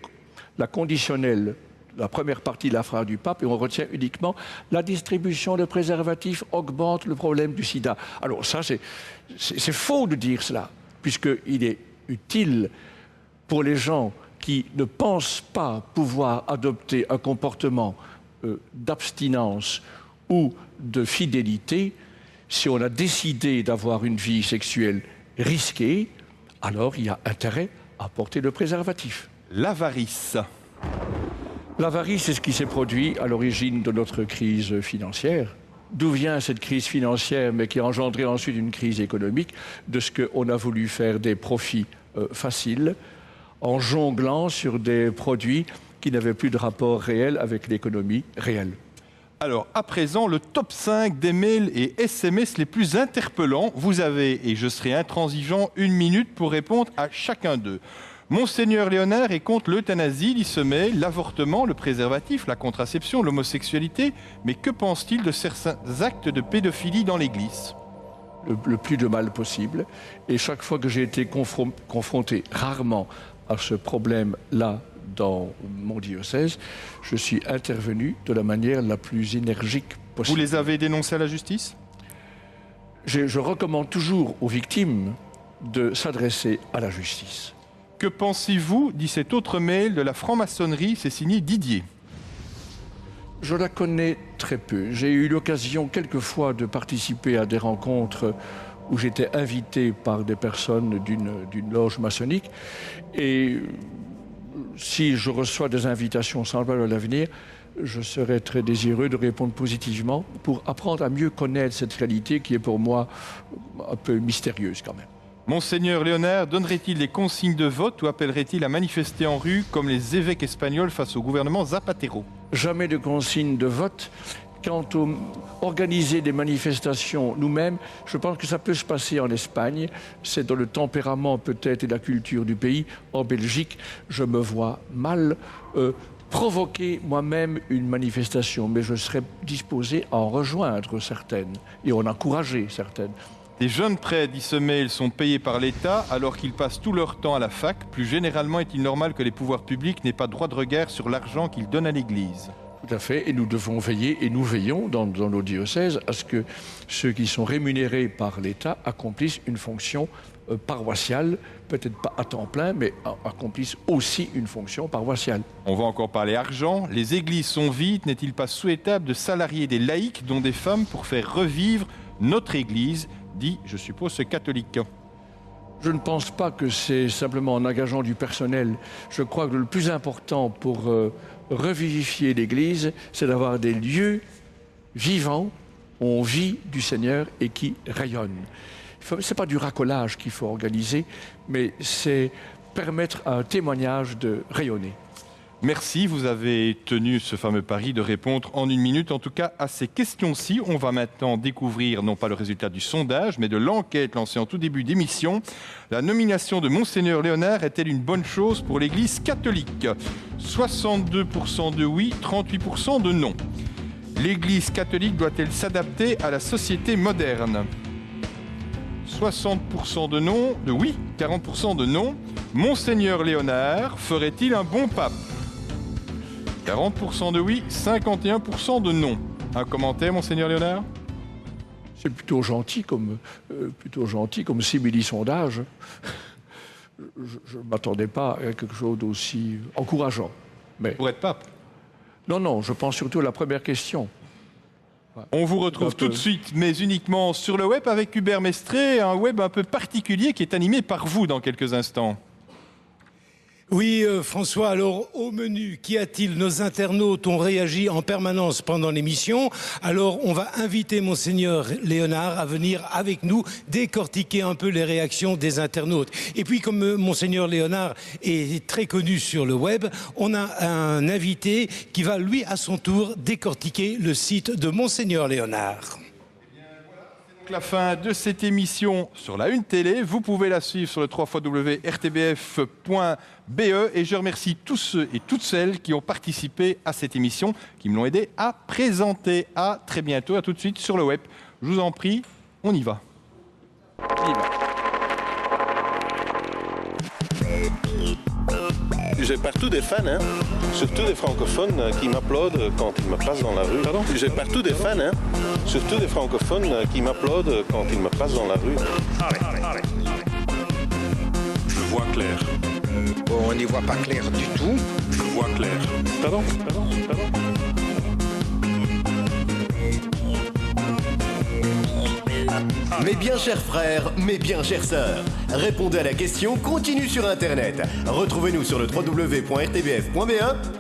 Speaker 1: la conditionnelle, la première partie de la phrase du pape, et on retient uniquement la distribution de préservatifs augmente le problème du sida. Alors ça, c'est faux de dire cela, puisqu'il est utile pour les gens qui ne pensent pas pouvoir adopter un comportement d'abstinence ou de fidélité. Si on a décidé d'avoir une vie sexuelle risquée, alors il y a intérêt à porter le préservatif.
Speaker 3: L'avarice.
Speaker 1: L'avarice, c'est ce qui s'est produit à l'origine de notre crise financière. D'où vient cette crise financière, mais qui a engendré ensuite une crise économique, de ce qu'on a voulu faire des profits faciles, en jonglant sur des produits qui n'avaient plus de rapport réel avec l'économie réelle.
Speaker 3: Alors, à présent, le top 5 des mails et SMS les plus interpellants. Vous avez, et je serai intransigeant, 1 minute pour répondre à chacun d'eux. Monseigneur Léonard est contre l'euthanasie, il se mêle l'avortement, le préservatif, la contraception, l'homosexualité. Mais que pense-t-il de certains actes de pédophilie dans l'Église?
Speaker 1: Le plus de mal possible. Et chaque fois que j'ai été confronté, rarement, à ce problème-là dans mon diocèse, je suis intervenu de la manière la plus énergique possible.
Speaker 3: Vous les avez dénoncés à la justice?
Speaker 1: Je recommande toujours aux victimes de s'adresser à la justice.
Speaker 3: Que pensez-vous, dit cet autre mail, de la franc-maçonnerie? C'est signé Didier.
Speaker 1: Je la connais très peu. J'ai eu l'occasion quelquefois de participer à des rencontres où j'étais invité par des personnes d'une loge maçonnique. Et si je reçois des invitations semblables à l'avenir, je serais très désireux de répondre positivement pour apprendre à mieux connaître cette réalité qui est pour moi un peu mystérieuse quand même.
Speaker 3: Monseigneur Léonard donnerait-il des consignes de vote ou appellerait-il à manifester en rue comme les évêques espagnols face au gouvernement Zapatero?
Speaker 1: Jamais de consignes de vote. Quant à organiser des manifestations nous-mêmes, je pense que ça peut se passer en Espagne. C'est dans le tempérament peut-être et la culture du pays. En Belgique, je me vois mal provoquer moi-même une manifestation, mais je serais disposé à en rejoindre certaines et en encourager certaines.
Speaker 3: Des jeunes prêtres, dit ce mail, sont payés par l'État alors qu'ils passent tout leur temps à la fac. Plus généralement, est-il normal que les pouvoirs publics n'aient pas droit de regard sur l'argent qu'ils donnent à l'Église?
Speaker 1: Tout à fait, et nous devons veiller, et nous veillons dans nos diocèses, à ce que ceux qui sont rémunérés par l'État accomplissent une fonction paroissiale, peut-être pas à temps plein, mais accomplissent aussi une fonction paroissiale.
Speaker 3: On va encore parler argent. Les églises sont vides. N'est-il pas souhaitable de salarier des laïcs, dont des femmes, pour faire revivre notre Église, dit, je suppose, ce catholique?
Speaker 1: Je ne pense pas que c'est simplement en engageant du personnel. Je crois que le plus important pour revivifier l'Église, c'est d'avoir des lieux vivants où on vit du Seigneur et qui rayonnent. Ce n'est pas du racolage qu'il faut organiser, mais c'est permettre à un témoignage de rayonner.
Speaker 3: Merci, vous avez tenu ce fameux pari de répondre en 1 minute, en tout cas à ces questions-ci. On va maintenant découvrir non pas le résultat du sondage, mais de l'enquête lancée en tout début d'émission. La nomination de Monseigneur Léonard est-elle une bonne chose pour l'Église catholique? 62% de oui, 38% de non. L'Église catholique doit-elle s'adapter à la société moderne? 60% de non, de oui, 40% de non. Monseigneur Léonard ferait-il un bon pape? 40% de oui, 51% de non. Un commentaire, Monseigneur Léonard?
Speaker 1: C'est plutôt gentil comme simili-sondage. Je ne m'attendais pas à quelque chose d'aussi encourageant. Mais...
Speaker 3: Pour être pape?
Speaker 1: Non, je pense surtout à la première question.
Speaker 3: On vous retrouve tout de suite, mais uniquement sur le web avec Hubert Mestré, un web un peu particulier qui est animé par vous dans quelques instants.
Speaker 8: Oui, François, alors au menu, qu'y a-t-il? Nos internautes ont réagi en permanence pendant l'émission. Alors on va inviter Monseigneur Léonard à venir avec nous décortiquer un peu les réactions des internautes. Et puis comme Monseigneur Léonard est très connu sur le web, on a un invité qui va lui à son tour décortiquer le site de Monseigneur Léonard.
Speaker 3: La fin de cette émission sur la Une Télé. Vous pouvez la suivre sur le www.rtbf.be et je remercie tous ceux et toutes celles qui ont participé à cette émission, qui me l'ont aidé à présenter. À très bientôt, à tout de suite sur le web. Je vous en prie, on y va.
Speaker 22: J'ai partout des fans, hein, surtout des francophones qui m'applaudent quand ils me passent dans la rue. Pardon? J'ai partout des fans, hein, surtout des francophones qui m'applaudent quand ils me passent dans la rue.
Speaker 23: Allez. Je vois clair.
Speaker 24: On n'y voit pas clair du tout.
Speaker 23: Je vois clair.
Speaker 22: Pardon?
Speaker 15: Mes bien chers frères, mes bien chères sœurs, répondez à la question continue sur Internet. Retrouvez-nous sur le www.rtbf.be.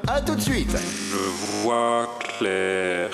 Speaker 15: À tout de suite.
Speaker 23: Je vois clair.